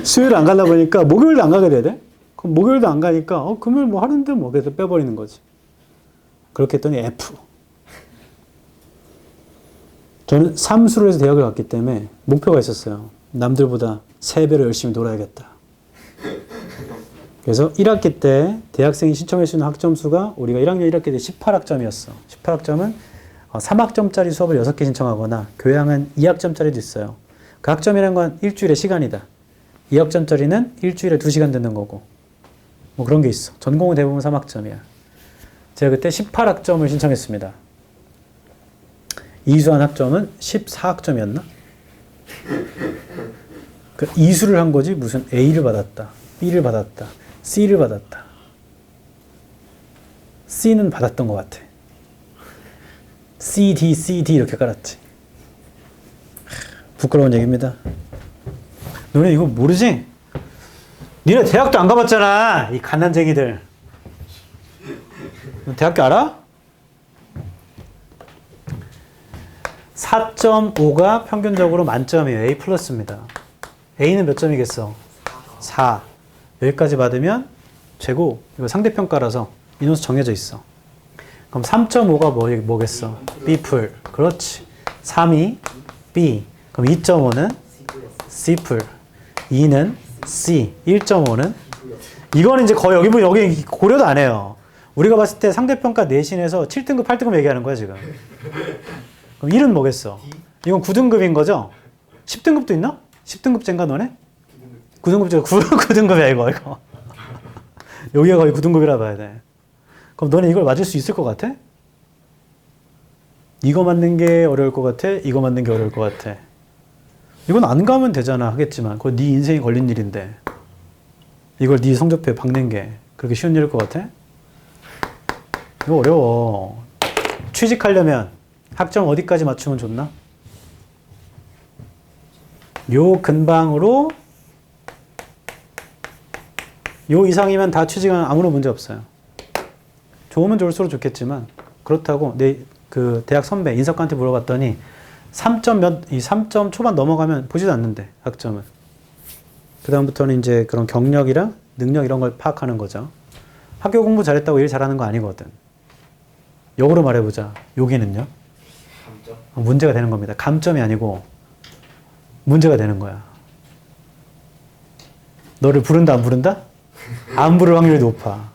수요일 안 가다 보니까 목요일도 안 가게 되대. 그럼 목요일도 안 가니까 금요일 뭐 하는데 뭐 그래서 빼버리는 거지. 그렇게 했더니 F. 저는 삼수를 해서 대학을 갔기 때문에 목표가 있었어요. 남들보다 3배로 열심히 놀아야겠다. 그래서 1학기 때 대학생이 신청할 수 있는 학점수가 우리가 1학년 1학기 때 18학점이었어. 18학점은 3학점짜리 수업을 6개 신청하거나 교양은 2학점짜리도 있어요. 그 학점이라는 건 일주일의 시간이다. 2학점짜리는 일주일에 2시간 듣는 거고 뭐 그런 게 있어. 전공은 대부분 3학점이야. 제가 그때 18학점을 신청했습니다. 이수한 학점은 14학점이었나? 그 이수를 한 거지 무슨 A를 받았다, B를 받았다, C를 받았다. C는 받았던 것 같아. C, D, C, D 이렇게 깔았지. 부끄러운 얘기입니다. 너네 이거 모르지? 니네 대학도 안 가봤잖아. 이 갓난쟁이들. 너 대학교 알아? 4.5가 평균적으로 만점이에요. A 플러스입니다. A는 몇 점이겠어? 4. 여기까지 받으면 최고. 이거 상대평가라서 인원수 정해져 있어. 그럼 3.5가 뭐겠어? B 풀. 그렇지. 3이 B. 그럼 2.5는 C 풀. 2는 C. 1.5는 이거는 이제 거의 여기 고려도 안 해요. 우리가 봤을 때 상대평가 내신에서 7등급, 8등급 얘기하는 거야, 지금. 그럼 1은 뭐겠어? 이건 9등급인 거죠? 10등급도 있나? 10등급제인가, 너네? 9등급제, 9등급이야, 이거. 여기가 거의 9등급이라 봐야 돼. 그럼 너네 이걸 맞을 수 있을 것 같아? 이거 맞는 게 어려울 것 같아? 이거 맞는 게 어려울 것 같아? 이건 안 가면 되잖아 하겠지만 그거 네 인생이 걸린 일인데 이걸 네 성적표에 박는 게 그렇게 쉬운 일일 것 같아? 이거 어려워. 취직하려면 학점 어디까지 맞추면 좋나? 요 근방으로 요 이상이면 다 취직하면 아무런 문제 없어요. 좋으면 좋을수록 좋겠지만 그렇다고 내 그 대학 선배 인석한테 물어봤더니 3점 초반 넘어가면 보지도 않는데 학점은. 그 다음부터는 이제 그런 경력이랑 능력 이런 걸 파악하는 거죠. 학교 공부 잘했다고 일 잘하는 거 아니거든. 역으로 말해보자. 여기는요? 감점? 문제가 되는 겁니다. 감점이 아니고 문제가 되는 거야. 너를 부른다 안 부른다? 안 부를 확률이 높아.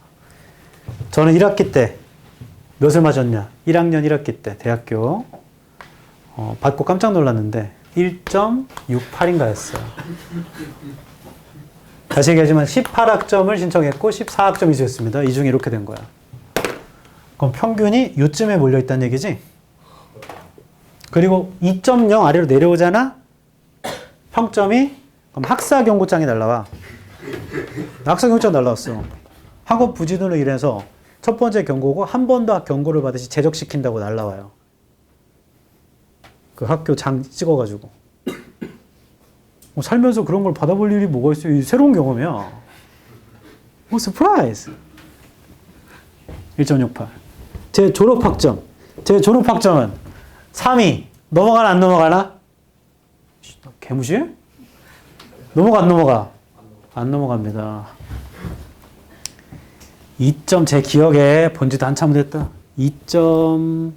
저는 1학기 때 몇을 맞았냐? 1학년 1학기 때 대학교 받고 깜짝 놀랐는데 1.68인가였어요. 다시 얘기하지만 18학점을 신청했고 14학점 이수했습니다. 이 중에 이렇게 된 거야. 그럼 평균이 요쯤에 몰려있다는 얘기지? 그리고 2.0 아래로 내려오잖아? 평점이 그럼 학사 경고장이 날라와. 학사 경고장 날라왔어. 학업 부지런으로 인해서 첫 번째 경고고 한 번 더 경고를 받으시 제적시킨다고 날라와요. 그 학교 장 찍어가지고. 살면서 그런 걸 받아볼 일이 뭐가 있어요? 새로운 경험이야. 서프라이즈. 1.68. 제 졸업학점. 제 졸업학점은 3위. 넘어가나 안 넘어가나? 개무시해? 넘어가 안 넘어가? 안 넘어갑니다. 2점 제 기억에 본지도 한참 됐다. 2.9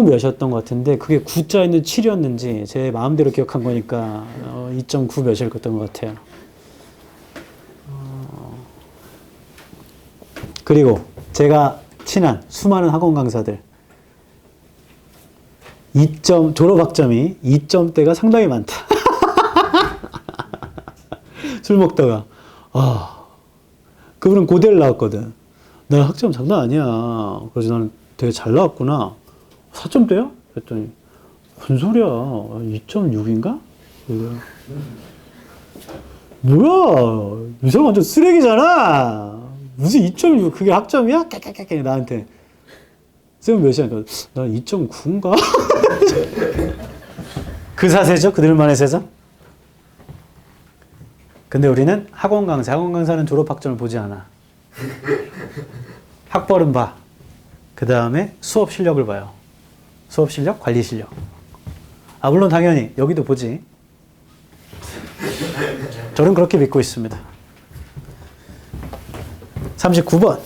몇이었던 것 같은데 그게 9자 있는 7이었는지 제 마음대로 기억한 거니까 2.9 몇이었던 것 같아요. 그리고 제가 친한 수많은 학원 강사들 졸업학점이 2점대가 상당히 많다. 술 먹다가 그분은 고대를 나왔거든. 나 학점 장난 아니야. 그래서 나는 되게 잘 나왔구나. 4점대야? 그랬더니 무슨 소리야. 2.6인가? 뭐야. 이 사람 완전 쓰레기잖아. 무슨 2.6 그게 학점이야? 깨깨깨깨 나한테. 쌤은 몇이야? 나 2.9인가? 그 사세죠? 그들만의 세상? 근데 우리는 학원 강사는 졸업학점을 보지 않아. 학벌은 봐. 그 다음에 수업 실력을 봐요. 수업 실력, 관리 실력. 물론 당연히 여기도 보지. 저는 그렇게 믿고 있습니다. 39번.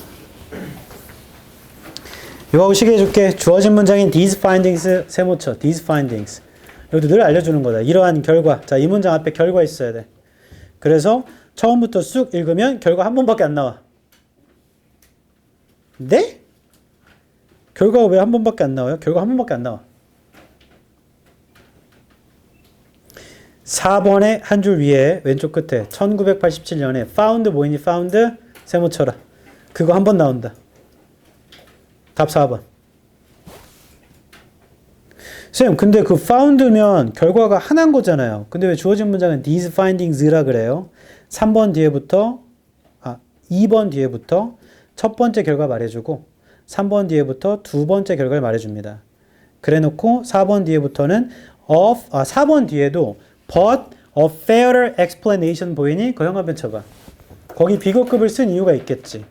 이거 시계 해줄게. 주어진 문장인 these findings 세모쳐. these findings. 여기도 늘 알려주는 거다. 이러한 결과. 자, 이 문장 앞에 결과 있어야 돼. 그래서 처음부터 쑥 읽으면 결과 한 번밖에 안 나와. 네? 결과가 왜 한 번밖에 안 나와요? 결과 한 번밖에 안 나와. 4번의 한 줄 위에 왼쪽 끝에 1987년에 found 뭐이니 found 세모 쳐라. 그거 한 번 나온다. 답 4번. 쌤, 근데 그 found면 결과가 하나인 거잖아요. 근데 왜 주어진 문장은 these findings라 그래요? 2번 뒤에부터 첫 번째 결과 말해주고 3번 뒤에부터 두 번째 결과를 말해줍니다. 그래 놓고 4번 뒤에부터는 4번 뒤에도 but a fairer explanation 보이니? 그 형광펜 쳐봐. 거기 비거급을 쓴 이유가 있겠지.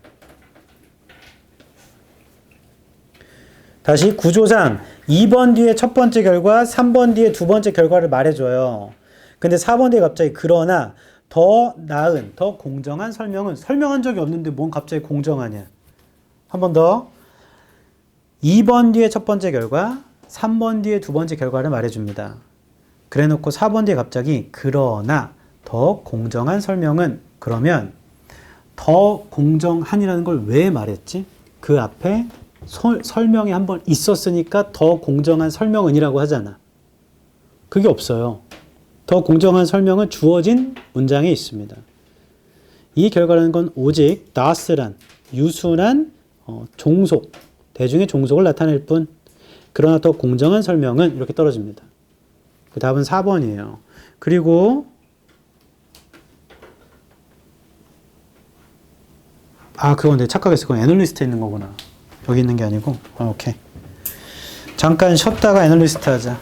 다시 구조상 2번 뒤에 첫 번째 결과, 3번 뒤에 두 번째 결과를 말해줘요. 근데 4번 뒤에 갑자기 그러나 더 나은, 더 공정한 설명은 설명한 적이 없는데 뭔 갑자기 공정하냐. 한 번 더. 2번 뒤에 첫 번째 결과, 3번 뒤에 두 번째 결과를 말해줍니다. 그래 놓고 4번 뒤에 갑자기 그러나 더 공정한 설명은 그러면 더 공정한이라는 걸 왜 말했지? 그 앞에 설명이 한번 있었으니까 더 공정한 설명은이라고 하잖아. 그게 없어요. 더 공정한 설명은 주어진 문장에 있습니다. 이 결과라는 건 오직 thus란 유순한 종속, 대중의 종속을 나타낼 뿐 그러나 더 공정한 설명은 이렇게 떨어집니다. 그 답은 4번이에요. 그리고 그건 내가 착각했어. 그건 애널리스트에 있는 거구나. 여기 있는 게 아니고. 오케이. 잠깐 쉬었다가 애널리스트 하자.